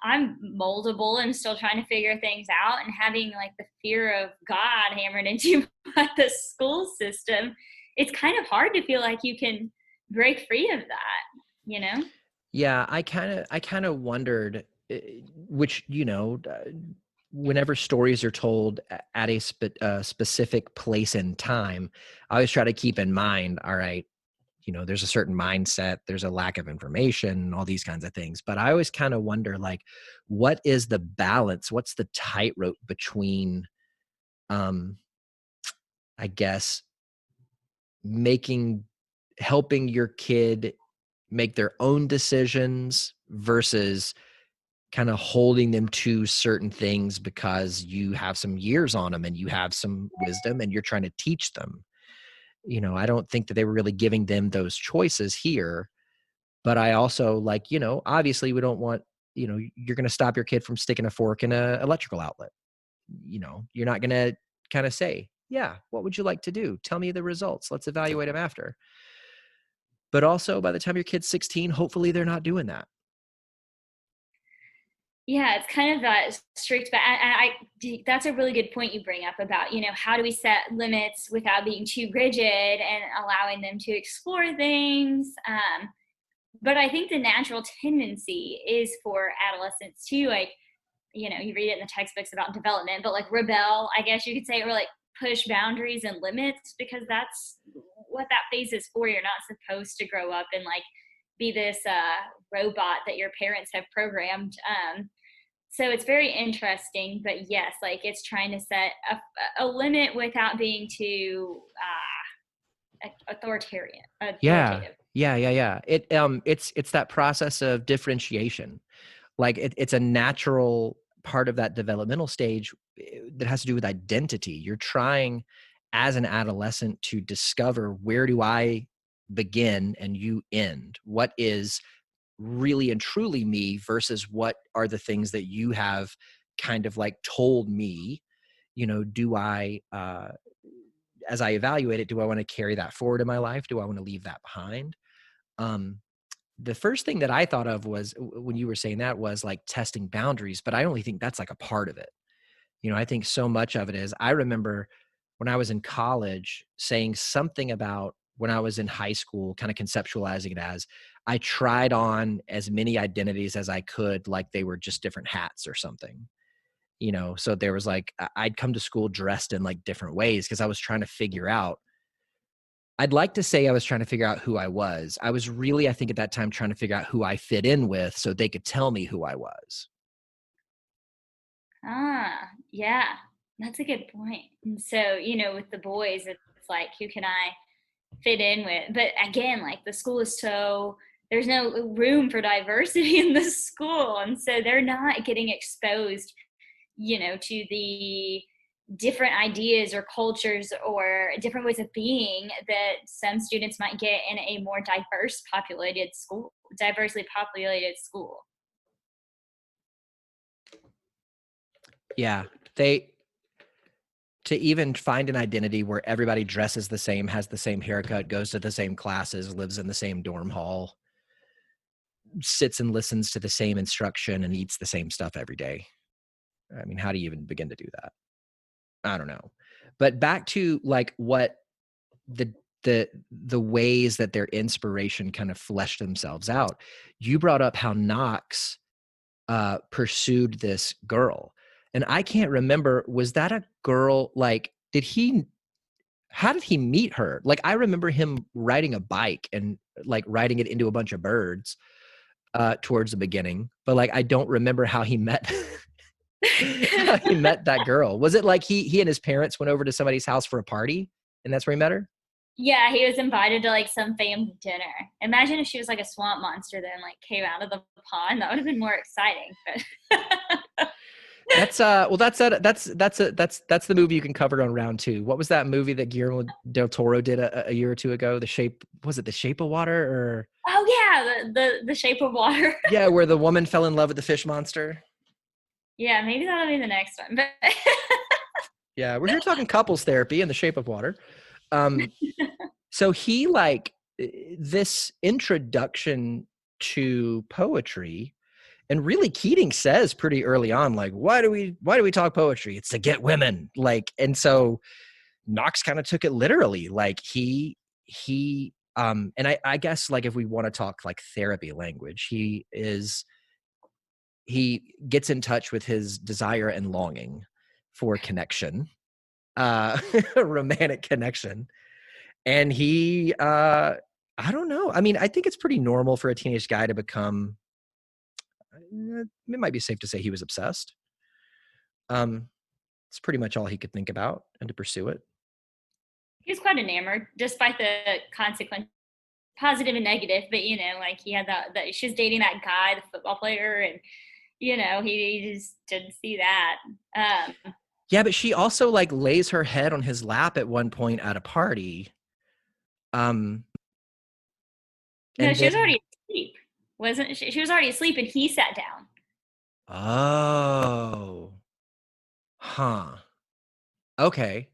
Speaker 2: I'm moldable and still trying to figure things out, and having like the fear of God hammered into you by the school system, it's kind of hard to feel like you can break free of that.
Speaker 1: Yeah, I kind of wondered, which whenever stories are told at a specific place and time, I always try to keep in mind, all right, there's a certain mindset, there's a lack of information, all these kinds of things. But I always kind of wonder, like, what is the balance? What's the tightrope between, um, I guess, making helping your kid make their own decisions versus kind of holding them to certain things because you have some years on them and you have some wisdom and you're trying to teach them. I don't think that they were really giving them those choices here. But I also obviously we don't want, you're going to stop your kid from sticking a fork in an electrical outlet. You're not going to kind of say, yeah, what would you like to do? Tell me the results. Let's evaluate them after. But also by the time your kid's 16, hopefully they're not doing that.
Speaker 2: Yeah, it's kind of that strict, but that's a really good point you bring up about, how do we set limits without being too rigid and allowing them to explore things. But I think the natural tendency is for adolescents to you read it in the textbooks about development, but like rebel, I guess you could say, or like push boundaries and limits, because that's what that phase is for. You're not supposed to grow up and like be this robot that your parents have programmed. So it's very interesting, but yes, like it's trying to set a limit without being too authoritarian,
Speaker 1: Yeah.
Speaker 2: authoritative.
Speaker 1: Yeah. It's that process of differentiation. Like it's a natural part of that developmental stage that has to do with identity. You're trying as an adolescent to discover, where do I begin and you end? What is really and truly me versus what are the things that you have kind of like told me? Do I as I evaluate it, do I want to carry that forward in my life? Do I want to leave that behind? um the first thing that I thought of was when you were saying that was like testing boundaries, but I only think that's like a part of it. I think so much of it is, I remember when I was in college saying something about when I was in high school, kind of conceptualizing it as I tried on as many identities as I could, like they were just different hats or something. So there was like, I'd come to school dressed in like different ways because I was trying to figure out, I'd like to say I was trying to figure out who I was. I was really, I think at that time, trying to figure out who I fit in with so they could tell me who I was.
Speaker 2: Yeah, that's a good point. And so, with the boys, it's like, who can I fit in with? But again, like the school is there's no room for diversity in the school. And so they're not getting exposed, to the different ideas or cultures or different ways of being that some students might get in a more diversely populated school.
Speaker 1: Yeah. To even find an identity where everybody dresses the same, has the same haircut, goes to the same classes, lives in the same dorm hall, sits and listens to the same instruction and eats the same stuff every day. I mean, how do you even begin to do that? I don't know. But back to like what the the ways that their inspiration kind of fleshed themselves out. You brought up how Knox pursued this girl. And I can't remember, was that a girl, like, how did he meet her? Like, I remember him riding a bike and like riding it into a bunch of birds towards the beginning, but like, I don't remember how he met, how he met that girl. Was it like he and his parents went over to somebody's house for a party and that's where he met her?
Speaker 2: Yeah, he was invited to like some family dinner. Imagine if she was like a swamp monster then like came out of the pond. That would have been more exciting. But
Speaker 1: That's well that's the movie you can cover on round two. What was that movie that Guillermo del Toro did a year or two ago? The Shape of Water, or
Speaker 2: oh yeah, the Shape of Water.
Speaker 1: yeah, where the woman fell in love with the fish monster.
Speaker 2: Yeah, maybe that'll be the next one. But
Speaker 1: Yeah, we're here talking couples therapy in The Shape of Water. So he like this introduction to poetry, and really Keating says pretty early on, like, why do we talk poetry? It's to get women. Like, and so Knox kind of took it literally. Like and I guess like if we want to talk like therapy language, he gets in touch with his desire and longing for connection, romantic connection. And I don't know. I mean, I think it's pretty normal for a teenage guy to become, it might be safe to say he was obsessed. It's pretty much all he could think about and to pursue it.
Speaker 2: he was quite enamored, despite the consequences positive and negative, but like he had that she was dating that guy, the football player, and he just didn't see that.
Speaker 1: Yeah, but she also like lays her head on his lap at one point at a party.
Speaker 2: No,
Speaker 1: And
Speaker 2: she was
Speaker 1: then,
Speaker 2: already asleep. Wasn't she? She was already asleep, and he sat down.
Speaker 1: oh, huh. Okay.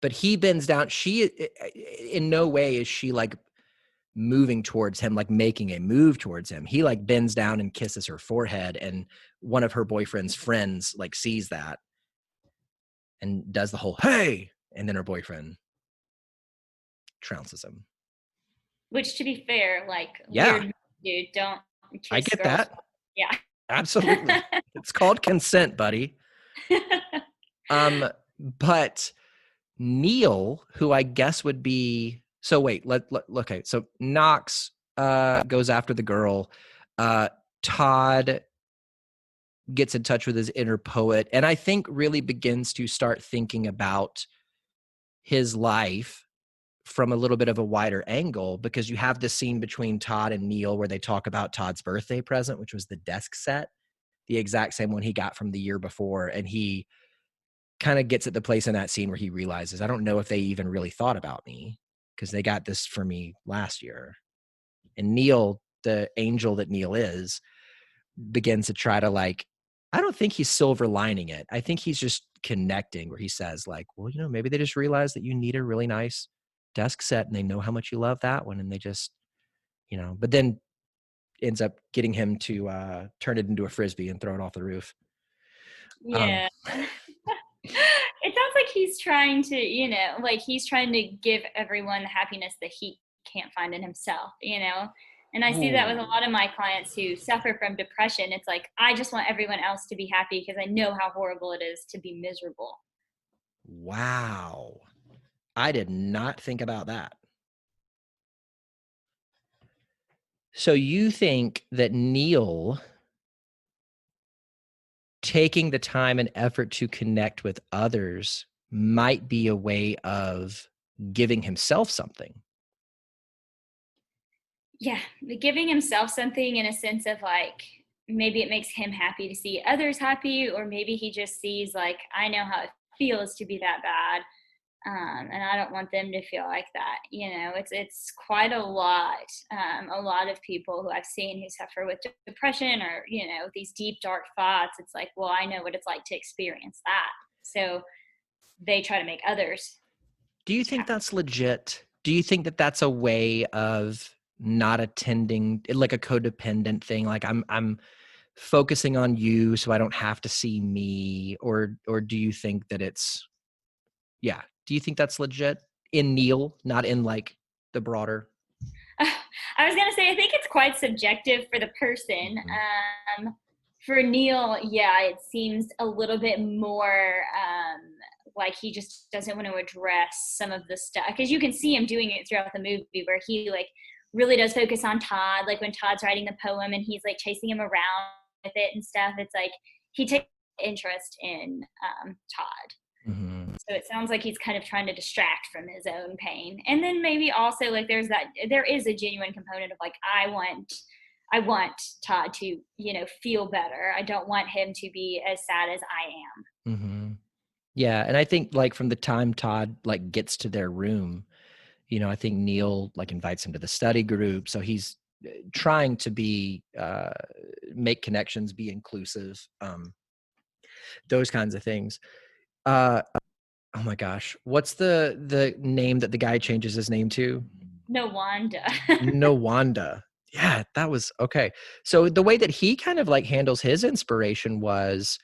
Speaker 1: But he bends down. She, in no way is she like moving towards him, like making a move towards him. He like bends down and kisses her forehead, and one of her boyfriend's friends like sees that and does the whole hey, and then her boyfriend trounces him.
Speaker 2: Which, to be fair, like
Speaker 1: Yeah,
Speaker 2: weird dude, don't
Speaker 1: I
Speaker 2: kiss
Speaker 1: get
Speaker 2: girls.
Speaker 1: that.
Speaker 2: Yeah.
Speaker 1: Absolutely. It's called consent, buddy. But Neil, who I guess would be so wait, okay. So Knox goes after the girl. Todd gets in touch with his inner poet, and I think really begins to start thinking about his life from a little bit of a wider angle, because you have this scene between Todd and Neil where they talk about Todd's birthday present, which was the desk set, the exact same one he got from the year before. And he kind of gets at the place in that scene where he realizes, I don't know if they even really thought about me because they got this for me last year. And Neil, the angel that Neil is, begins to try to like, I don't think he's silver lining it. I think he's just connecting, where he says like, well, maybe they just realize that you need a really nice desk set and they know how much you love that one. And they just, but then ends up getting him to turn it into a Frisbee and throw it off the roof.
Speaker 2: Yeah. It sounds like he's trying to, like he's trying to give everyone the happiness that he can't find in himself. And I see that with a
Speaker 1: Ooh.
Speaker 2: lot of my clients who suffer from depression. It's like, I just want everyone else to be happy because I know how horrible it is to be miserable.
Speaker 1: Wow. I did not think about that. So you think that Neil taking the time and effort to connect with others might be a way of giving himself something?
Speaker 2: Yeah, giving himself something in a sense of like, maybe it makes him happy to see others happy, or maybe he just sees like, I know how it feels to be that bad. And I don't want them to feel like that. It's quite a lot. A lot of people who I've seen who suffer with depression or these deep dark thoughts. It's like, well, I know what it's like to experience that, so they try to make others
Speaker 1: Do you think
Speaker 2: happy.
Speaker 1: that's legit? Do you think that that's a way of not attending, like a codependent thing? Like I'm focusing on you so I don't have to see me, or do you think that it's, yeah, do you think that's legit in Neil, not in like the broader?
Speaker 2: I was gonna say, I think it's quite subjective for the person.
Speaker 1: Mhm.
Speaker 2: For Neil, yeah, it seems a little bit more like he just doesn't want to address some of the stuff, because you can see him doing it throughout the movie where he like really does focus on Todd, like when Todd's writing the poem and he's like chasing him around with it and stuff. It's like he takes interest in Todd.
Speaker 1: Mhm.
Speaker 2: So it sounds like he's kind of trying to distract from his own pain. And then maybe also like there is a genuine component of like, I want Todd to, feel better. I don't want him to be as sad as I am.
Speaker 1: Mhm. Yeah, and I think like from the time Todd like gets to their room, I think Neil like invites him to the study group, so he's trying to be make connections, be inclusive, those kinds of things. Uh, oh my gosh, what's the name that the guy changes his name to?
Speaker 2: No Wanda.
Speaker 1: No, Wanda. Yeah, that was okay. So the way that he kind of like handles his inspiration was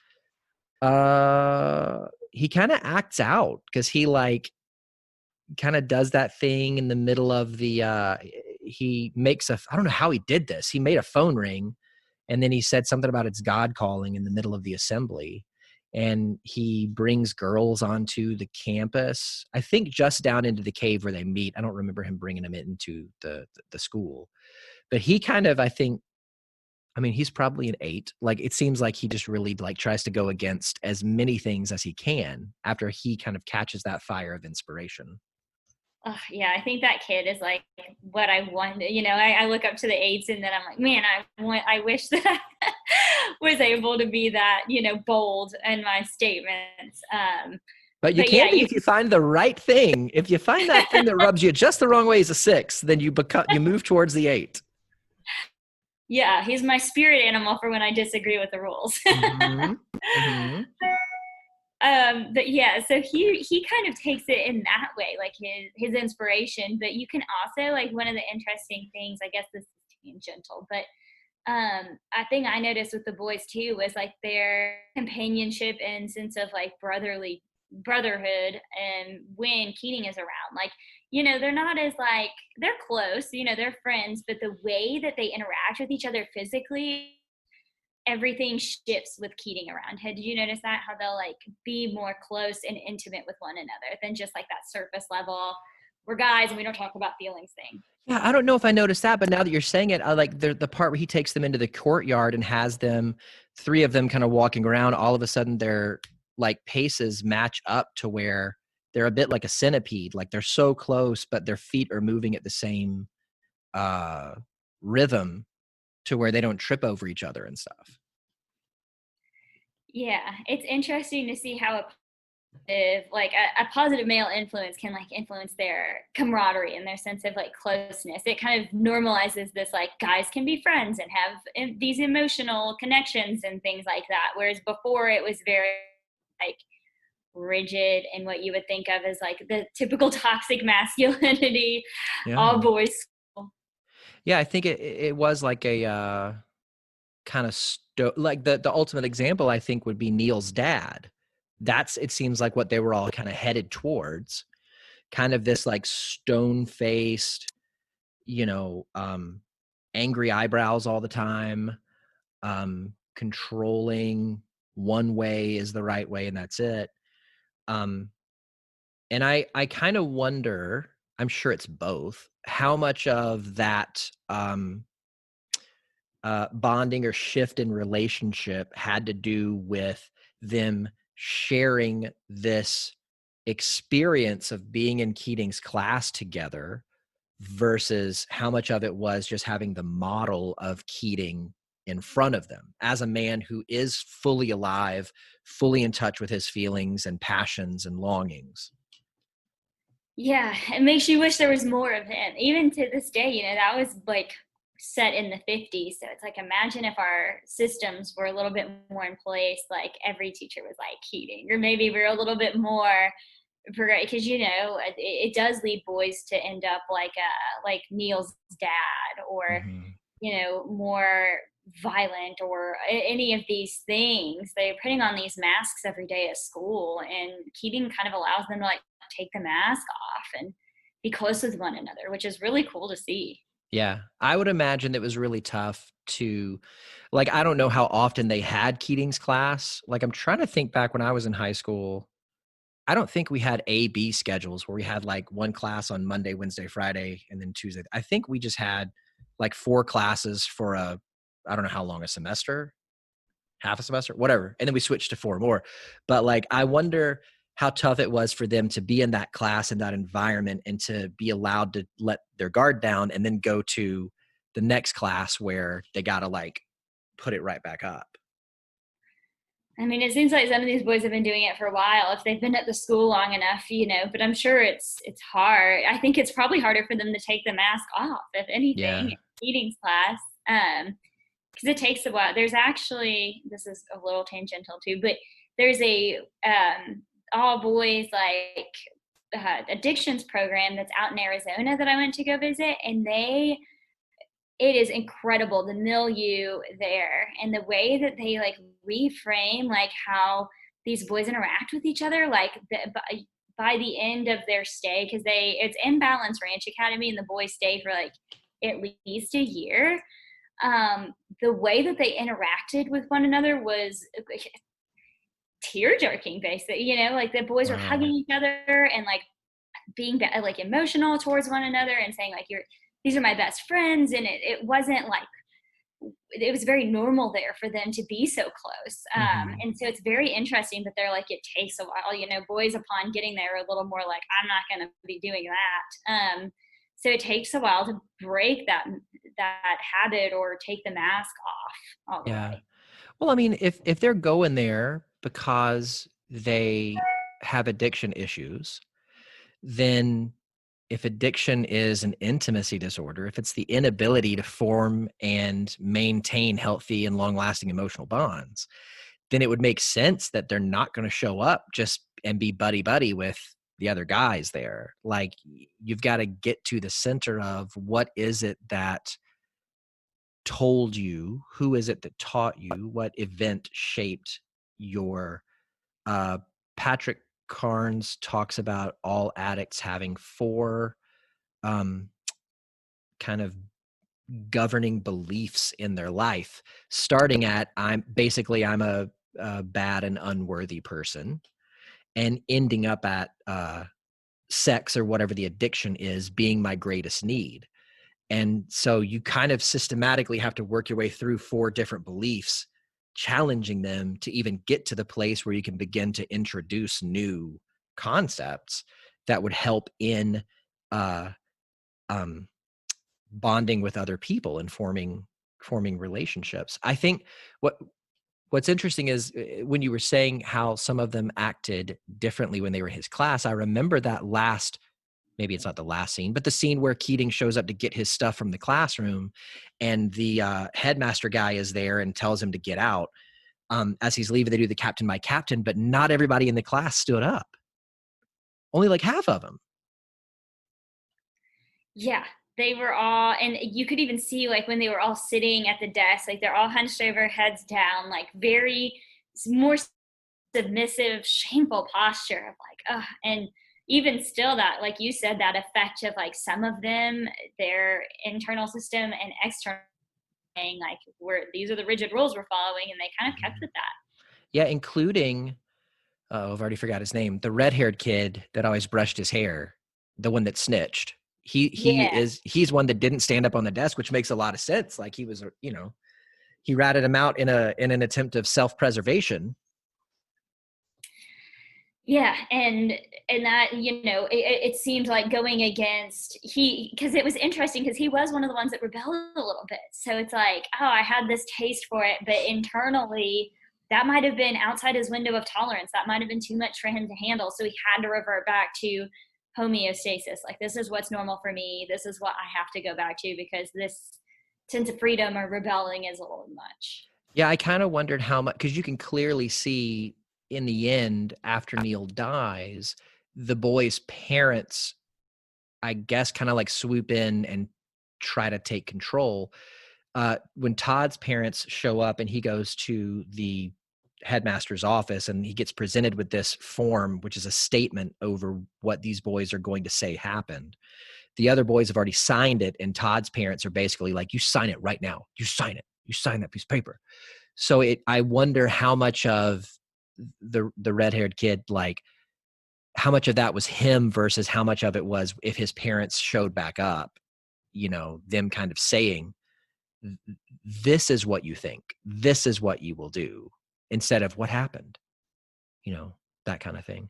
Speaker 1: he kind of acts out, because he like kind of does that thing in the middle of the he makes a, I don't know how he did this. He made a phone ring, and then he said something about it's God calling in the middle of the assembly. And he brings girls onto the campus, I think just down into the cave where they meet. I don't remember him bringing them into the school, but he kind of, I think, I mean, he's probably an 8. Like, it seems like he just really like tries to go against as many things as he can after he kind of catches that fire of inspiration.
Speaker 2: Yeah, I think that kid is like what I want. I look up to the eights, and then I'm like, man, I wish that I was able to be that, bold in my statements.
Speaker 1: But you
Speaker 2: But
Speaker 1: can
Speaker 2: yeah,
Speaker 1: be if you find the right thing. If you find that thing that rubs you just the wrong way as a 6, then you move towards the 8.
Speaker 2: yeah, he's my spirit animal for when I disagree with the rules.
Speaker 1: Mm-hmm. Mm-hmm.
Speaker 2: But yeah, so he kind of takes it in that way, like his inspiration. But you can also, like, one of the interesting things, I guess this is tangential, but I think I noticed with the boys too was like their companionship and sense of like brotherhood, and when Keating is around, like, they're not as like, they're close, they're friends, but the way that they interact with each other physically, everything shifts with Keating around. Did you notice that, how they'll like be more close and intimate with one another than just like that surface level, we're guys and we don't talk about feelings thing?
Speaker 1: Yeah, I don't know if I noticed that, but now that you're saying it, I like the part where he takes them into the courtyard and has them, 3 of them kind of walking around. All of a sudden, their like paces match up to where they're a bit like a centipede. Like they're so close, but their feet are moving at the same uh, rhythm to where they don't trip over each other and stuff.
Speaker 2: Yeah, it's interesting to see how a positive male influence can like influence their camaraderie and their sense of like closeness. It kind of normalizes this, like, guys can be friends and have these emotional connections and things like that, whereas before it was very like rigid and what you would think of as like the typical toxic masculinity,
Speaker 1: Yeah.
Speaker 2: all boys school.
Speaker 1: Yeah, I think it was like a kind of like the ultimate example I think would be Neil's dad. That's, it seems like, what they were all kind of headed towards. Kind of this like stone-faced, you know, angry eyebrows all the time, controlling, one way is the right way and that's it. Um, and I kind of wonder, I'm sure it's both, how much of that bonding or shift in relationship had to do with them sharing this experience of being in Keating's class together versus how much of it was just having the model of Keating in front of them as a man who is fully alive, fully in touch with his feelings and passions and longings.
Speaker 2: Yeah, it makes you wish there was more of him. Even to this day, that was like set in the 50s. So it's like, imagine if our systems were a little bit more in place, like every teacher was like Keating, or maybe we're a little bit more because it does lead boys to end up like Neil's dad, or
Speaker 1: Mhm.
Speaker 2: more violent, or any of these things. They're putting on these masks every day at school, and Keating kind of allows them to like take the mask off and be close with one another, which is really cool to see.
Speaker 1: Yeah, I would imagine it was really tough to, like, I don't know how often they had Keating's class. Like, I'm trying to think back when I was in high school. I don't think we had A, B schedules where we had like one class on Monday, Wednesday, Friday, and then Tuesday. I think we just had like 4 classes for I don't know how long, a semester, half a semester, whatever. And then we switched to 4 more. But like, I wonder how tough it was for them to be in that class, in that environment, and to be allowed to let their guard down and then go to the next class where they got to like put it right back up.
Speaker 2: I mean, it seems like some of these boys have been doing it for a while if they've been at the school long enough, but I'm sure it's hard. I think it's probably harder for them to take the mask off, if anything,
Speaker 1: Yeah.
Speaker 2: in Keating's class. Because it takes a while. There's actually, this is a little tangential too, but there's a all boys like addictions program that's out in Arizona that I went to go visit, and it is incredible, the milieu there and the way that they like reframe like how these boys interact with each other, like by the end of their stay, because it's in Balance Ranch Academy and the boys stay for like at least a year. The way that they interacted with one another was tear jerking, basically. Like the boys were
Speaker 1: Wow.
Speaker 2: hugging each other and like being like emotional towards one another and saying like, these are my best friends. And it wasn't like it was very normal there for them to be so close. And so it's very interesting that they're like, it takes a while, boys upon getting there are a little more like, I'm not going to be doing that. So it takes a while to break that habit or take the mask off all the
Speaker 1: Yeah.
Speaker 2: way.
Speaker 1: Well, I mean, if they're going there because they have addiction issues, then if addiction is an intimacy disorder, if it's the inability to form and maintain healthy and long-lasting emotional bonds, then it would make sense that they're not going to show up just and be buddy-buddy with the other guys there. Like, you've got to get to the center of what is it that told you, who is it that taught you, what event shaped your uh Patrick Carnes talks about all addicts having four um kind of governing beliefs in their life, starting at I'm a bad and unworthy person, and ending up at sex or whatever the addiction is being my greatest need. And so you kind of systematically have to work your way through four different beliefs, challenging them to even get to the place where you can begin to introduce new concepts that would help in uh, um, bonding with other people and forming relationships. I think what's interesting is when you were saying how some of them acted differently when they were in his class. I remember that last, maybe it's not the last scene, but the scene where Keating shows up to get his stuff from the classroom, and the headmaster guy is there and tells him to get out. As he's leaving, they do the captain by captain, but not everybody in the class stood up. Only like half of them.
Speaker 2: Yeah, they were all, and you could even see like when they were all sitting at the desk, like they're all hunched over, heads down, like very more submissive, shameful posture of like, and even still that, like you said, that effect of like some of them, their internal system and external saying like, these are the rigid rules we're following, and they kind of kept with that.
Speaker 1: Yeah, including I've already forgot his name. The red-haired kid that always brushed his hair, the one that snitched.
Speaker 2: Yeah.
Speaker 1: He's one that didn't stand up on the desk, which makes a lot of sense. Like he was, he ratted him out in an attempt of self-preservation.
Speaker 2: Yeah, and that, it seemed like going against because it was interesting because he was one of the ones that rebelled a little bit. So it's like, oh, I had this taste for it, but internally that might have been outside his window of tolerance. That might have been too much for him to handle. So he had to revert back to homeostasis. Like, this is what's normal for me. This is what I have to go back to because this sense of freedom or rebelling is a little much.
Speaker 1: Yeah, I kind of wondered how much, because you can clearly see in the end, after Neil dies, the boy's parents, I guess, kind of like swoop in and try to take control. When Todd's parents show up and he goes to the headmaster's office and he gets presented with this form, which is a statement over what these boys are going to say happened. The other boys have already signed it, and Todd's parents are basically like, you sign it right now. You sign it. You sign that piece of paper. So I wonder how much of the red-haired kid, like how much of that was him versus how much of it was if his parents showed back up, them kind of saying, this is what you think, this is what you will do, instead of what happened, that kind of thing.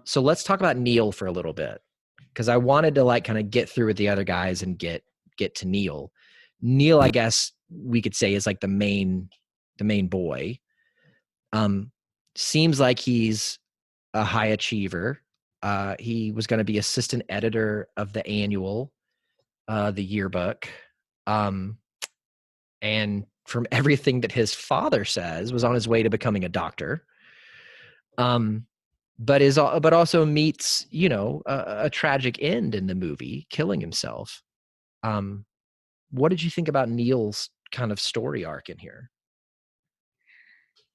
Speaker 1: So let's talk about Neil for a little bit, because I wanted to like kind of get through with the other guys and get to Neil. Neil, I guess we could say, is like the main boy. Seems like he's a high achiever. He was going to be assistant editor of the annual, the yearbook. And from everything that his father says, was on his way to becoming a doctor. But also meets, a tragic end in the movie, killing himself. What did you think about Neil's kind of story arc in here?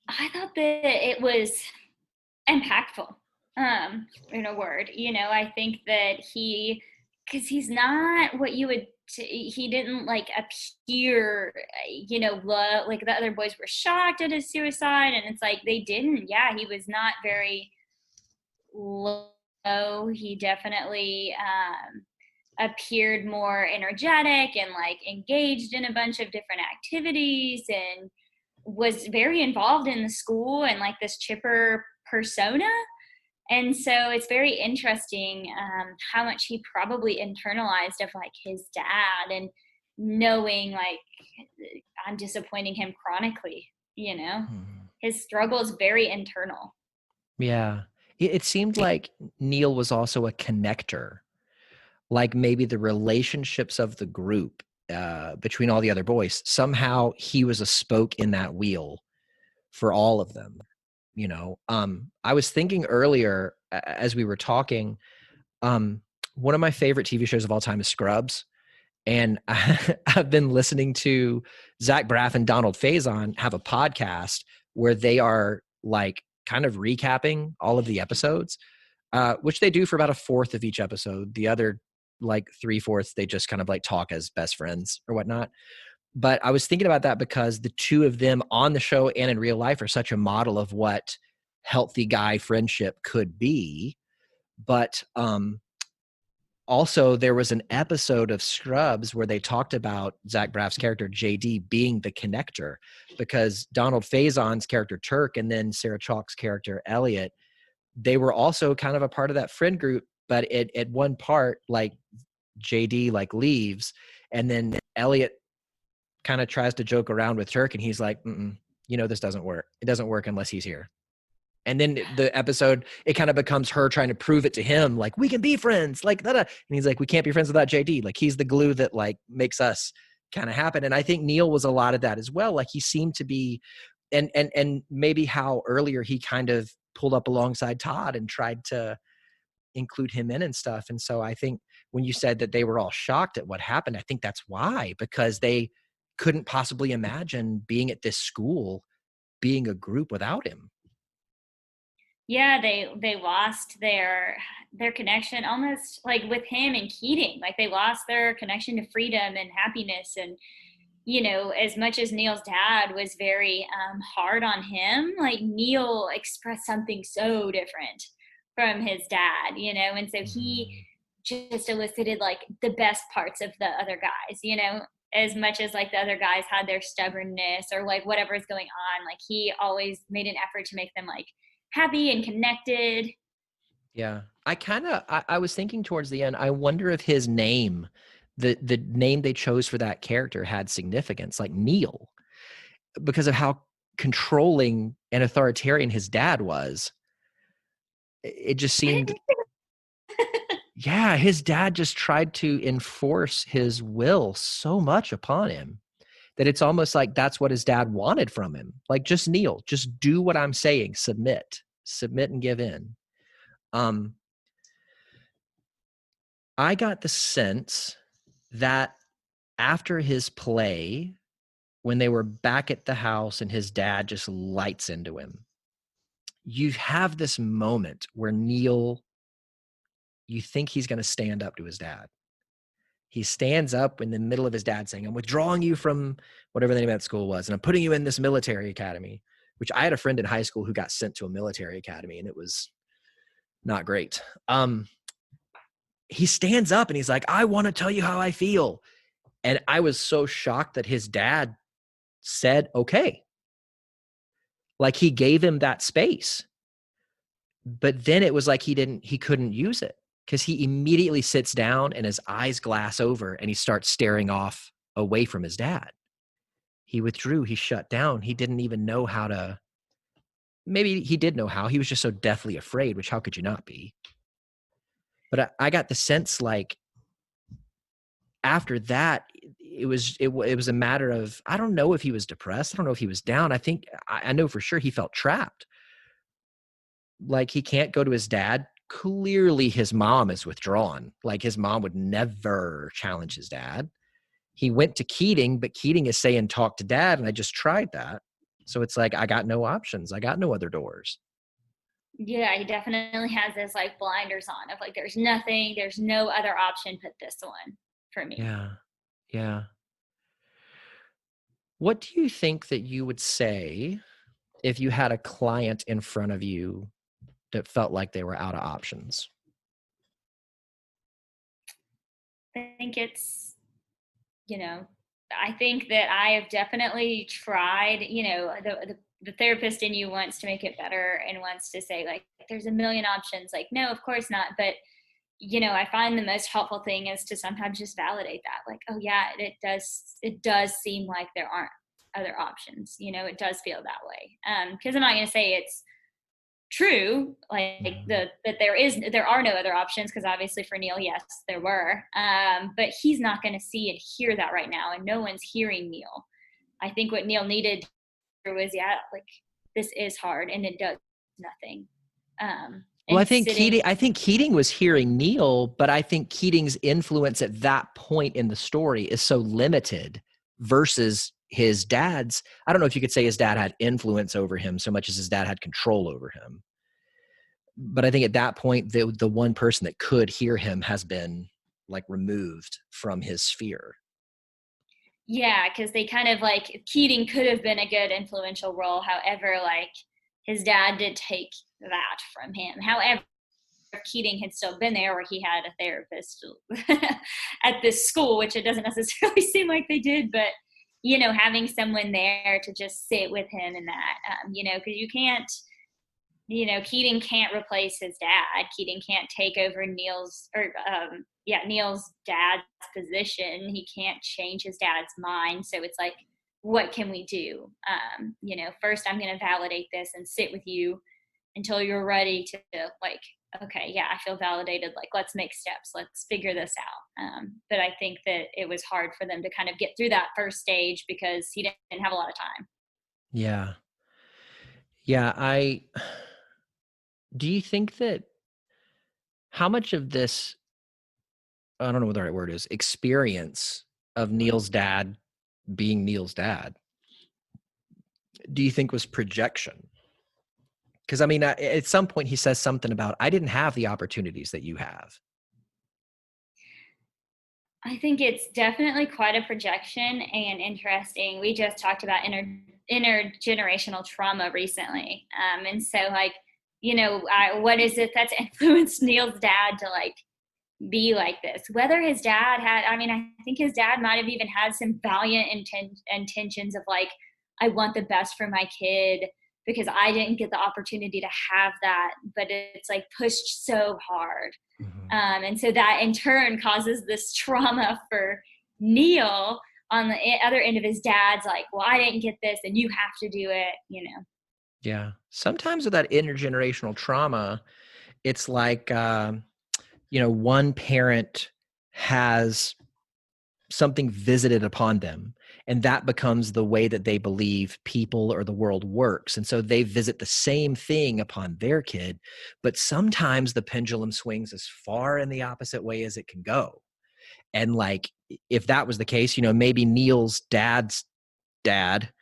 Speaker 2: I thought that it was impactful, in a word. I think that because he's not what you would, he didn't like appear, like the other boys were shocked at his suicide, and it's like they didn't. Yeah, he was not very low. He definitely appeared more energetic and like engaged in a bunch of different activities and was very involved in the school and like this chipper persona. And so it's very interesting how much he probably internalized of like his dad and knowing like I'm disappointing him chronically, you know?
Speaker 1: Hmm.
Speaker 2: His struggle is very internal.
Speaker 1: Yeah. It seemed like Neil was also a connector, like maybe the relationships of the group between all the other boys. Somehow he was a spoke in that wheel for all of them. You know, I was thinking earlier as we were talking, one of my favorite TV shows of all time is Scrubs. And I've been listening to Zach Braff and Donald Faison have a podcast where they are like kind of recapping all of the episodes, which they do for about a fourth of each episode. The other like 3/4, they just kind of like talk as best friends or whatnot. But I was thinking about that because the two of them on the show and in real life are such a model of what healthy guy friendship could be. But also there was an episode of Scrubs where they talked about Zach Braff's character JD being the connector, because Donald Faison's character Turk and then Sarah Chalk's character Elliot, they were also kind of a part of that friend group. But at one part, like JD like leaves, and then Elliot kind of tries to joke around with Turk, and he's like, this doesn't work. It doesn't work unless he's here. And then the episode, it kind of becomes her trying to prove it to him, like, we can be friends, like, da-da. And he's like, we can't be friends without JD. Like, he's the glue that, like, makes us kind of happen. And I think Neil was a lot of that as well. Like, he seemed to be, and maybe how earlier he kind of pulled up alongside Todd and tried to include him in and stuff. And so I think when you said that they were all shocked at what happened, I think that's why, because they couldn't possibly imagine being at this school, being a group without him.
Speaker 2: Yeah, they lost their connection almost like with him and Keating. Like they lost their connection to freedom and happiness. And you know, as much as Neil's dad was very hard on him, like Neil expressed something so different from his dad, you know, and so he
Speaker 1: Mhm.
Speaker 2: just elicited like the best parts of the other guys, you know, as much as like the other guys had their stubbornness or like whatever's going on, like he always made an effort to make them like happy and connected.
Speaker 1: Yeah. I was thinking towards the end, I wonder if his name, the name they chose for that character had significance, like Neil, because of how controlling and authoritarian his dad was. It just seemed, yeah, his dad just tried to enforce his will so much upon him that it's almost like that's what his dad wanted from him. Like, just kneel, just do what I'm saying, submit and give in. Um, I got the sense that after his play, when they were back at the house and his dad just lights into him, you have this moment where Neil, you think he's going to stand up to his dad. He stands up in the middle of his dad saying, I'm withdrawing you from whatever the name of that school was, and I'm putting you in this military academy, which I had a friend in high school who got sent to a military academy, and it was not great. He stands up and he's like, I want to tell you how I feel. And I was so shocked that his dad said, okay. Like, he gave him that space. But then it was like he couldn't use it, because he immediately sits down and his eyes glass over and he starts staring off away from his dad. He withdrew, he shut down. He didn't even know how to, maybe he did know how. He was just so deathly afraid, which how could you not be? But I got the sense like after that, it was a matter of, I don't know if he was depressed. I don't know if he was down. I think I know for sure he felt trapped. Like, he can't go to his dad. Clearly his mom is withdrawn. Like, his mom would never challenge his dad. He went to Keating, but Keating is saying talk to dad, and I just tried that. So it's like I got no options. I got no other doors.
Speaker 2: Yeah, he definitely has this like blinders on of like there's no other option but this one for me.
Speaker 1: Yeah. Yeah. What do you think that you would say if you had a client in front of you that felt like they were out of options?
Speaker 2: think it's, you know, I think that I have definitely tried, the therapist in you wants to make it better and wants to say, like, there's a million options. Like, no, of course not. But, I find the most helppful thing is to sometimes just validate that. Like, oh yeah, it does seem like there aren't other options. It does feel that way. Because I'm not gonna say it's true, like
Speaker 1: Mhm.
Speaker 2: that there are no other options, because obviously for Neil, yes, there were, but he's not going to see and hear that right now, and no one's hearing Neil. I think what Neil needed was, yeah, like, this is hard and it does nothing,
Speaker 1: Well, I
Speaker 2: and
Speaker 1: think
Speaker 2: sitting.
Speaker 1: Keating was hearing Neil, but I think Keating's influence at that point in the story is so limited versus his dad's. I don't know if you could say his dad had influence over him so much as his dad had control over him. But I think at that point, the one person that could hear him has been like removed from his sphere.
Speaker 2: Yeah, because they kind of, like, Keating could have been a good influential role, however, like, his dad did take that from him. However, if Keating had still been there, where he had a therapist at this school, which it doesn't necessarily seem like they did, but having someone there to just sit with him in that, because you can't, Keating can't replace his dad. Keating can't take over Neil's dad's position. He can't change his dad's mind. So it's like, what can we do? First I'm going to validate this and sit with you until you're ready to, like, okay, yeah, I feel validated. Like, let's make steps. Let's figure this out. But I think that it was hard for them to kind of get through that first stage because he didn't have a lot of time.
Speaker 1: Yeah. Yeah. Do you think that how much of this, I don't know what the right word is, experience of Neil's dad being Neil's dad, do you think was projection? Because I mean, at some point he says something about, I didn't have the opportunities that you have.
Speaker 2: I think it's definitely quite a projection and interesting. We just talked about intergenerational trauma recently. And so, like, what is it that's influenced Neil's dad to, like, be like this? Whether his dad had, I mean, I think his dad might have even had some valiant intentions of, like, I want the best for my kid because I didn't get the opportunity to have that, but it's like pushed so hard.
Speaker 1: Mhm.
Speaker 2: And so that in turn causes this trauma for Neil on the other end of his dad's, like, well, I didn't get this and you have to do it.
Speaker 1: Yeah. Sometimes with that intergenerational trauma, it's like, one parent has something visited upon them, and that becomes the way that they believe people or the world works. And so they visit the same thing upon their kid, but sometimes the pendulum swings as far in the opposite way as it can go. And like, if that was the case, maybe Neil's dad's dad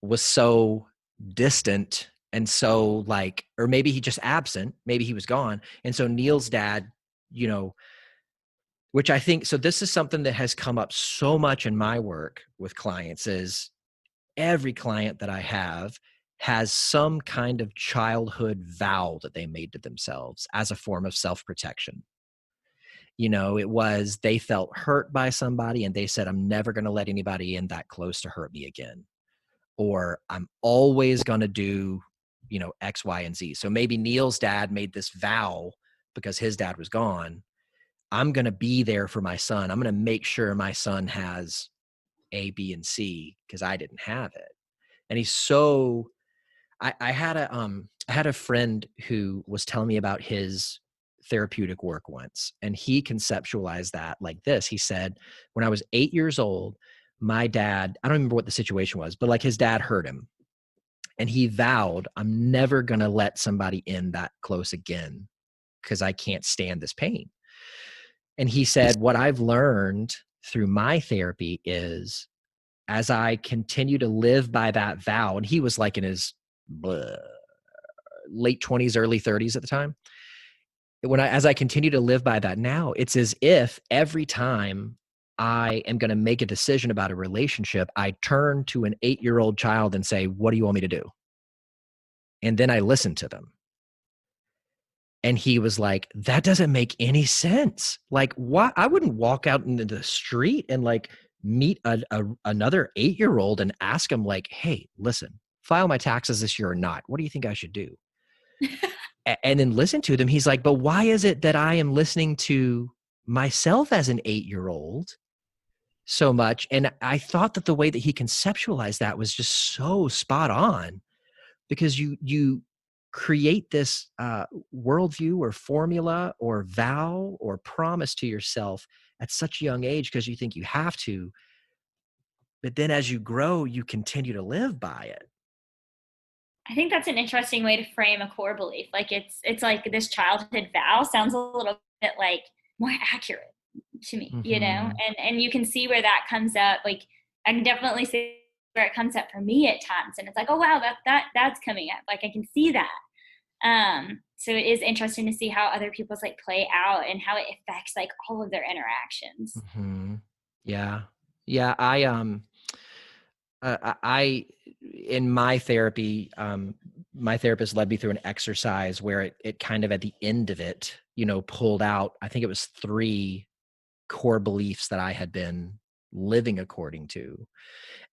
Speaker 1: was so distant and so like, or maybe he just absent, maybe he was gone. And so Neil's dad, you know, which I think, so this is something that has come up so much in my work with clients is every client that I have has some kind of childhood vow that they made to themselves as a form of self-protection. It was they felt hurt by somebody and they said, I'm never going to let anybody in that close to hurt me again. Or I'm always going to do, X, Y, and Z. So maybe Neil's dad made this vow because his dad was gone. I'm going to be there for my son. I'm going to make sure my son has A, B, and C because I didn't have it. And he's so, I had a friend who was telling me about his therapeutic work once, and he conceptualized that like this. He said, when I was 8 years old, my dad, I don't remember what the situation was, but like his dad hurt him. And he vowed, I'm never going to let somebody in that close again because I can't stand this pain. And he said, what I've learned through my therapy is as I continue to live by that vow, and he was like in his late 20s, early 30s at the time. As I continue to live by that now, it's as if every time I am going to make a decision about a relationship, I turn to an 8-year-old child and say, what do you want me to do? And then I listen to them. And he was like, that doesn't make any sense. Like, why? I wouldn't walk out into the street and like meet another 8-year-old and ask him like, hey, listen, file my taxes this year or not. What do you think I should do? And then listen to them. He's like, but why is it that I am listening to myself as an 8-year-old so much? And I thought that the way that he conceptualized that was just so spot on, because you create this worldview or formula or vow or promise to yourself at such a young age because you think you have to, but then as you grow you continue to live by it.
Speaker 2: I think that's an interesting way to frame a core belief. Like it's like this childhood vow sounds a little bit like more accurate to me, you know?
Speaker 1: Mm-hmm.
Speaker 2: And you can see where that comes up. Like I can definitely see where it comes up for me at times. And it's like, oh wow, that's coming up. Like I can see that. So it is interesting to see how other people's like play out and how it affects like all of their interactions.
Speaker 1: Mm-hmm. Yeah. Yeah. I in my therapy, my therapist led me through an exercise where it kind of at the end of it, pulled out, I think it was 3 core beliefs that I had been living according to.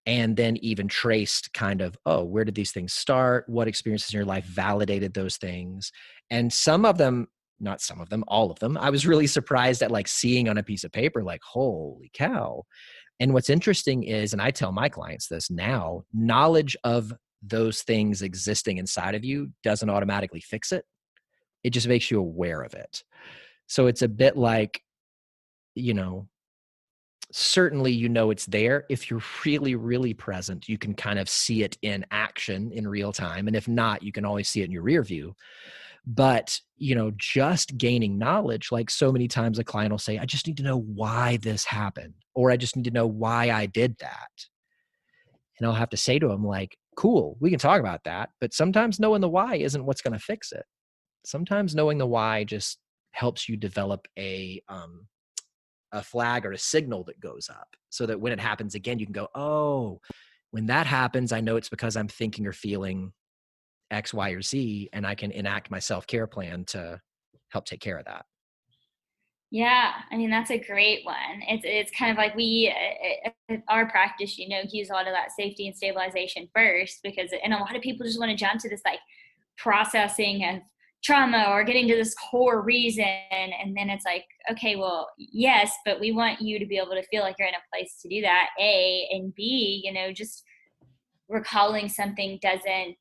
Speaker 1: And then even traced kind of, oh, where did these things start? What experiences in your life validated those things? And some of them, not some of them, all of them, I was really surprised at like seeing on a piece of paper, like, holy cow. And what's interesting is, and I tell my clients this now, knowledge of those things existing inside of you doesn't automatically fix it. It just makes you aware of it. So it's a bit like, you know, certainly it's there. If you're really, really present, you can kind of see it in action in real time. And if not, you can always see it in your rear view. But, just gaining knowledge, like so many times a client will say, I just need to know why this happened, or I just need to know why I did that. And I'll have to say to them like, cool, we can talk about that. But sometimes knowing the why isn't what's going to fix it. Sometimes knowing the why just helps you develop a flag or a signal that goes up so that when it happens again, you can go, oh, when that happens, I know it's because I'm thinking or feeling X, Y, or Z, and I can enact my self-care plan to help take care of that.
Speaker 2: Yeah, I mean that's a great one. It's kind of like we our practice, use a lot of that safety and stabilization first because, and a lot of people just want to jump to this like processing of trauma or getting to this core reason, and then it's like, okay, well, yes, but we want you to be able to feel like you're in a place to do that. A and B, just recalling something doesn't,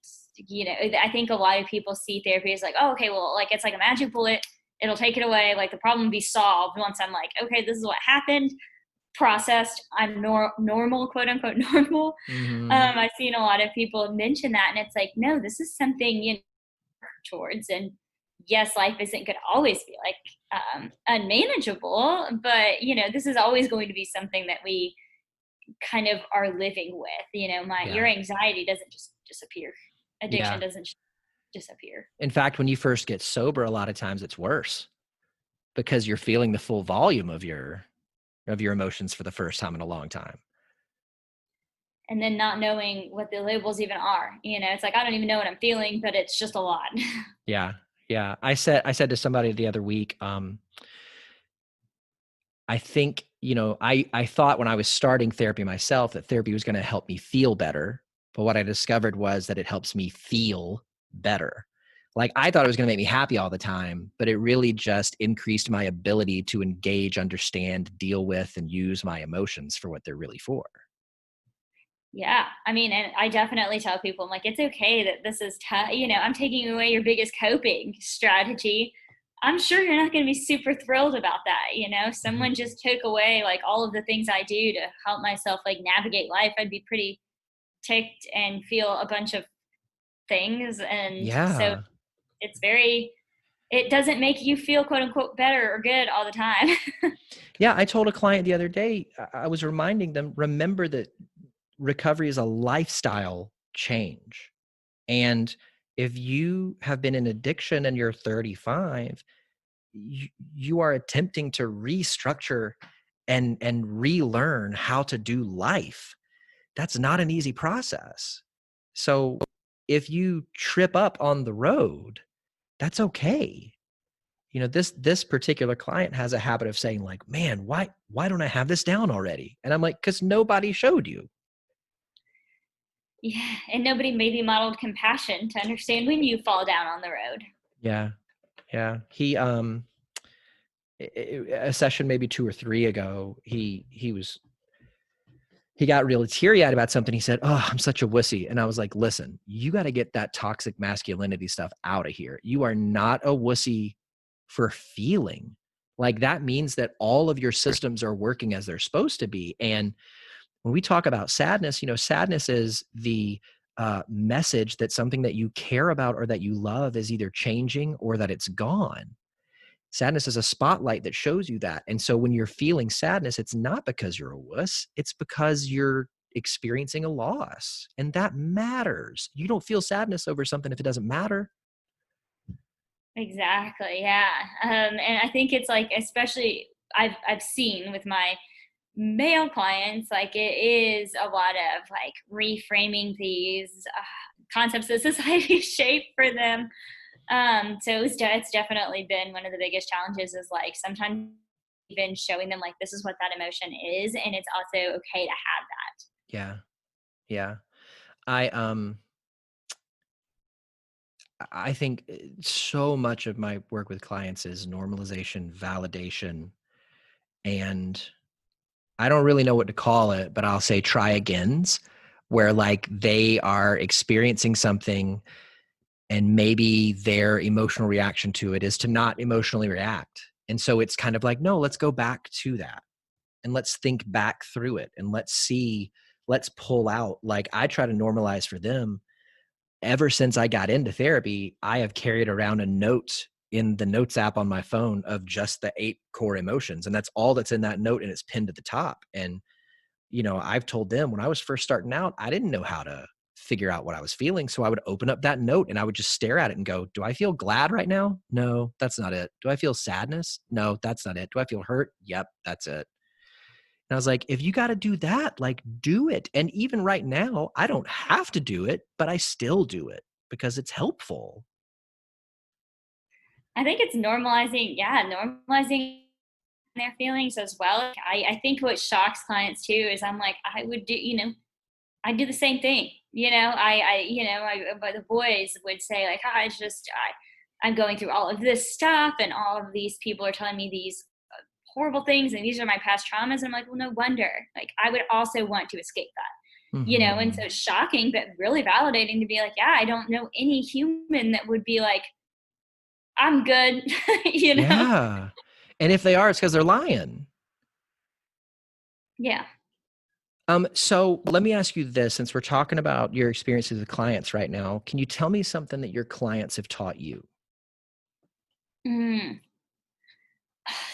Speaker 2: I think a lot of people see therapy as like, oh, okay, well, like it's like a magic bullet, it'll take it away, like the problem will be solved once I'm like, okay, this is what happened, processed, I'm normal, quote unquote normal.
Speaker 1: Mm-hmm.
Speaker 2: I've seen a lot of people mention that, and it's like, no, this is something you work towards. And yes, life isn't going to always be like unmanageable, but this is always going to be something that we kind of are living with. Your
Speaker 1: Yeah.
Speaker 2: anxiety doesn't just disappear, addiction
Speaker 1: Yeah.
Speaker 2: doesn't just disappear.
Speaker 1: In fact, when you first get sober, a lot of times it's worse because you're feeling the full volume of your emotions for the first time in a long time.
Speaker 2: And then not knowing what the labels even are, it's like I don't even know what I'm feeling, but it's just a lot.
Speaker 1: Yeah. Yeah. I said to somebody the other week, I think, I thought when I was starting therapy myself that therapy was going to help me feel better. But what I discovered was that it helps me feel better. Like I thought it was going to make me happy all the time, but it really just increased my ability to engage, understand, deal with, and use my emotions for what they're really for.
Speaker 2: Yeah, I mean, and I definitely tell people, I'm like, it's okay that this is tough. I'm taking away your biggest coping strategy. I'm sure you're not going to be super thrilled about that. Someone
Speaker 1: Mhm.
Speaker 2: just took away like all of the things I do to help myself like navigate life. I'd be pretty ticked and feel a bunch of things. And so
Speaker 1: Yeah.
Speaker 2: it doesn't make you feel quote unquote better or good all the time.
Speaker 1: Yeah. I told a client the other day, I was reminding them, remember that recovery is a lifestyle change. And if you have been in addiction and you're 35, you are attempting to restructure and relearn how to do life. That's not an easy process. So if you trip up on the road, that's okay. this particular client has a habit of saying like, man, why don't I have this down already? And I'm like, because nobody showed you.
Speaker 2: Yeah. And nobody maybe modeled compassion to understand when you fall down on the road.
Speaker 1: Yeah. Yeah. He, a session maybe 2 or 3 ago, he got real teary-eyed about something. He said, "Oh, I'm such a wussy." And I was like, listen, you got to get that toxic masculinity stuff out of here. You are not a wussy for feeling. Like that means that all of your systems are working as they're supposed to be. And when we talk about sadness, sadness is the message that something that you care about or that you love is either changing or that it's gone. Sadness is a spotlight that shows you that. And so when you're feeling sadness, it's not because you're a wuss, it's because you're experiencing a loss. And that matters. You don't feel sadness over something if it doesn't matter.
Speaker 2: Exactly. Yeah. And I think it's like, especially I've seen with my male clients, like it is a lot of like reframing these concepts that society shaped for them. So it's definitely been one of the biggest challenges is like sometimes even showing them like this is what that emotion is, and it's also okay to have that.
Speaker 1: Yeah. Yeah. I I think so much of my work with clients is normalization, validation, and I don't really know what to call it, but I'll say try agains, where like they are experiencing something and maybe their emotional reaction to it is to not emotionally react. And so it's kind of like, no, let's go back to that and let's think back through it and let's see, let's pull out. Like I try to normalize for them. Ever since I got into therapy, I have carried around a note in the notes app on my phone of just the 8 core emotions. And that's all that's in that note and it's pinned at the top. And I've told them when I was first starting out, I didn't know how to figure out what I was feeling. So I would open up that note and I would just stare at it and go, do I feel glad right now? No, that's not it. Do I feel sadness? No, that's not it. Do I feel hurt? Yep, that's it. And I was like, if you got to do that, like do it. And even right now, I don't have to do it, but I still do it because it's helpful.
Speaker 2: I think it's normalizing their feelings as well. I think what shocks clients too is I'm like, I would do, I do the same thing. But the boys would say like, I'm going through all of this stuff and all of these people are telling me these horrible things and these are my past traumas. And I'm like, well, no wonder. Like I would also want to escape that, and so
Speaker 1: Mhm.
Speaker 2: it's shocking, but really validating to be like, yeah, I don't know any human that would be like, I'm good, you know?
Speaker 1: Yeah. And if they are, it's because they're lying.
Speaker 2: Yeah.
Speaker 1: So let me ask you this, since we're talking about your experiences with clients right now, can you tell me something that your clients have taught you?
Speaker 2: Mm,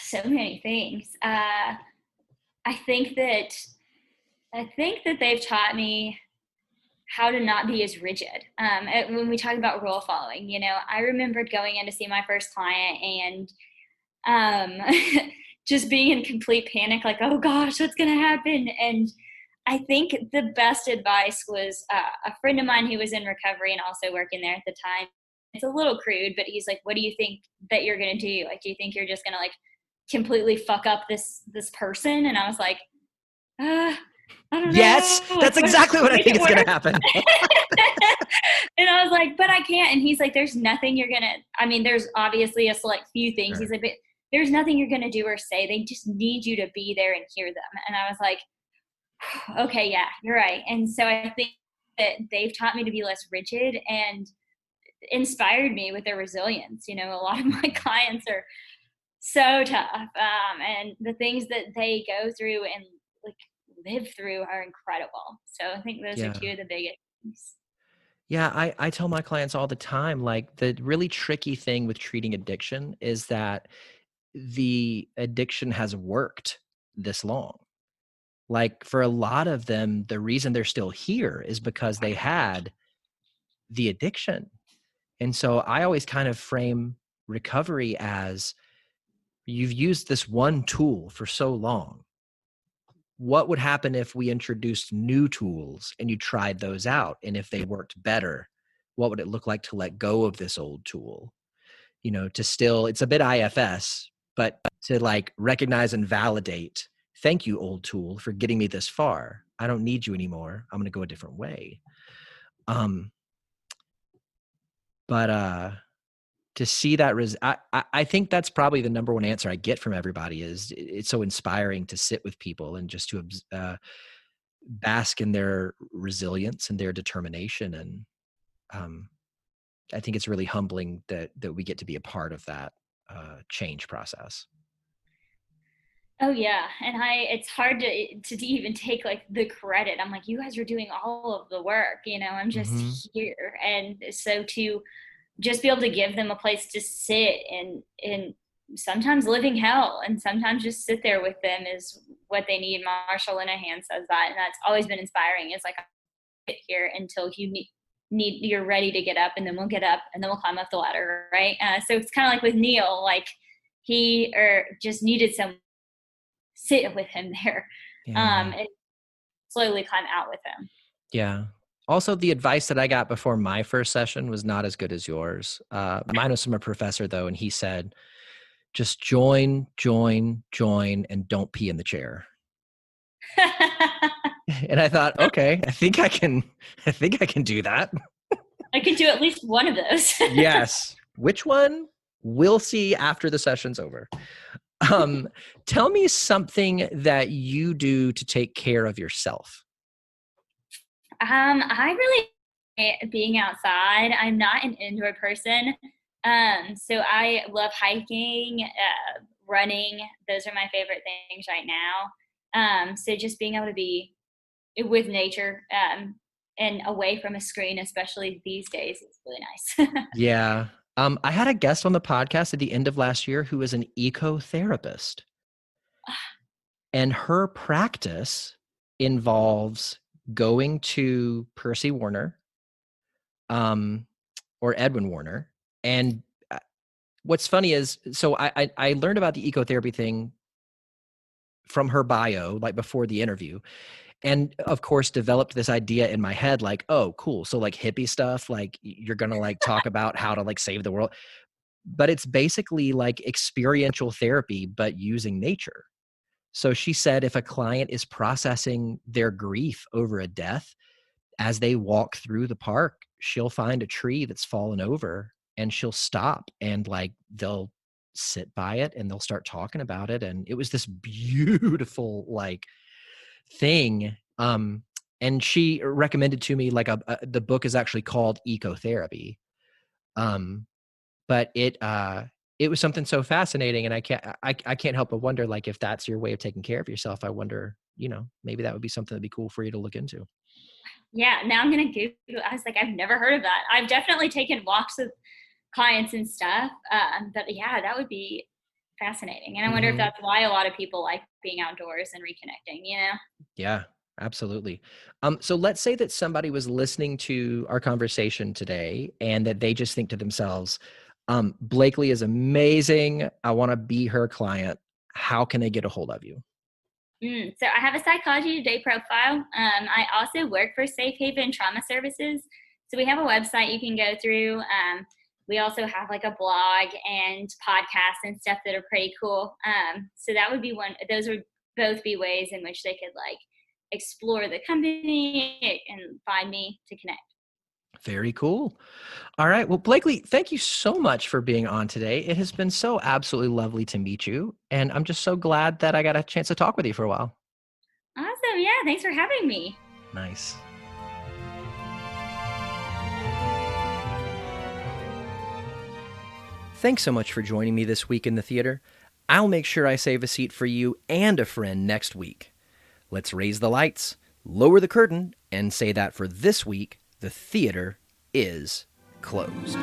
Speaker 2: so many things. I think that I think that they've taught me how to not be as rigid. When we talk about rule following, I remembered going in to see my first client and just being in complete panic, like, oh gosh, what's going to happen? And I think the best advice was a friend of mine who was in recovery and also working there at the time. It's a little crude, but he's like, what do you think that you're going to do? Like, do you think you're just going to like completely fuck up this person? And I was like, I don't
Speaker 1: Yes,
Speaker 2: know. Like,
Speaker 1: that's
Speaker 2: what,
Speaker 1: exactly what I
Speaker 2: make
Speaker 1: think
Speaker 2: it
Speaker 1: is going
Speaker 2: work.
Speaker 1: to happen.
Speaker 2: And I was like, but I can't. And he's like, there's nothing you're gonna. I mean, there's obviously a select few things. He's
Speaker 1: Sure.
Speaker 2: like, but there's nothing you're gonna do or say. They just need you to be there and hear them. And I was like, okay, yeah, you're right. And so I think that they've taught me to be less rigid and inspired me with their resilience. A lot of my
Speaker 1: Mhm.
Speaker 2: clients are so tough, and the things that they go through and like live through are incredible. So I think those are
Speaker 1: Yeah.
Speaker 2: two of the biggest things.
Speaker 1: Yeah, I tell my clients all the time, like the really tricky thing with treating addiction is that the addiction has worked this long. Like for a lot of them, the reason they're still here is because they had the addiction. And so I always kind of frame recovery as you've used this one tool for so long. What would happen if we introduced new tools and you tried those out? And if they worked better, what would it look like to let go of this old tool? to still, it's a bit IFS, but to like recognize and validate, thank you, old tool, for getting me this far. I don't need you anymore. I'm going to go a different way. But to see that, I think that's probably the number one answer I get from everybody is it's so inspiring to sit with people and just to bask in their resilience and their determination. And I think it's really humbling that we get to be a part of that change process.
Speaker 2: Oh yeah, and it's hard to even take like the credit. I'm like, you guys are doing all of the work, I'm just here. And so to just be able to give them a place to sit and sometimes living hell and sometimes just sit there with them is what they need. Marshall Linehan says that, and that's always been inspiring. It's like, sit here until you you're ready to get up, and then we'll get up and then we'll climb up the ladder, right? So it's kind of like with Neil, like he just needed some sit with him there, and slowly climb out with him.
Speaker 1: Yeah. Also, the advice that I got before my first session was not as good as yours. Mine was from a professor, though, and he said, just join, and don't pee in the chair. And I thought, okay, I think I can do that.
Speaker 2: I can do at least one of those.
Speaker 1: Yes. Which one? We'll see after the session's over. Tell me something that you do to take care of yourself.
Speaker 2: I really being outside. I'm not an indoor person. So I love hiking, running. Those are my favorite things right now. So just being able to be with nature, and away from a screen, especially these days, is really nice.
Speaker 1: Yeah. I had a guest on the podcast at the end of last year who is an ecotherapist. And her practice involves going to Percy Warner, or Edwin Warner. And what's funny is, so I learned about the ecotherapy thing from her bio, like before the interview. And of course, developed this idea in my head, like, oh, cool. So like hippie stuff, like you're going to like talk about how to like save the world. But it's basically like experiential therapy, but using nature. So she said if a client is processing their grief over a death, as they walk through the park, she'll find a tree that's fallen over and she'll stop and like they'll sit by it and they'll start talking about it. And it was this beautiful like thing. And she recommended to me like the book is actually called Ecotherapy. But it was something so fascinating, and I can't help but wonder, like, if that's your way of taking care of yourself. I wonder, maybe that would be something that'd be cool for you to look into.
Speaker 2: Yeah, now I'm gonna Google. I was like, I've never heard of that. I've definitely taken walks with clients and stuff, but yeah, that would be fascinating. And I wonder if that's why a lot of people like being outdoors and reconnecting.
Speaker 1: Yeah, absolutely. So let's say that somebody was listening to our conversation today and that they just think to themselves, Blakely is amazing. I want to be her client. How can they get a hold of you?
Speaker 2: So I have a Psychology Today profile. I also work for Safe Haven Trauma Services. So we have a website you can go through. We also have like a blog and podcasts and stuff that are pretty cool. So that would be those would both be ways in which they could like explore the company and find me to connect.
Speaker 1: Very cool. All right. Well, Blakely, thank you so much for being on today. It has been so absolutely lovely to meet you. And I'm just so glad that I got a chance to talk with you for a while.
Speaker 2: Awesome. Yeah. Thanks for having me.
Speaker 1: Nice. Thanks so much for joining me this week in the theater. I'll make sure I save a seat for you and a friend next week. Let's raise the lights, lower the curtain, and say that for this week, the theater is closed.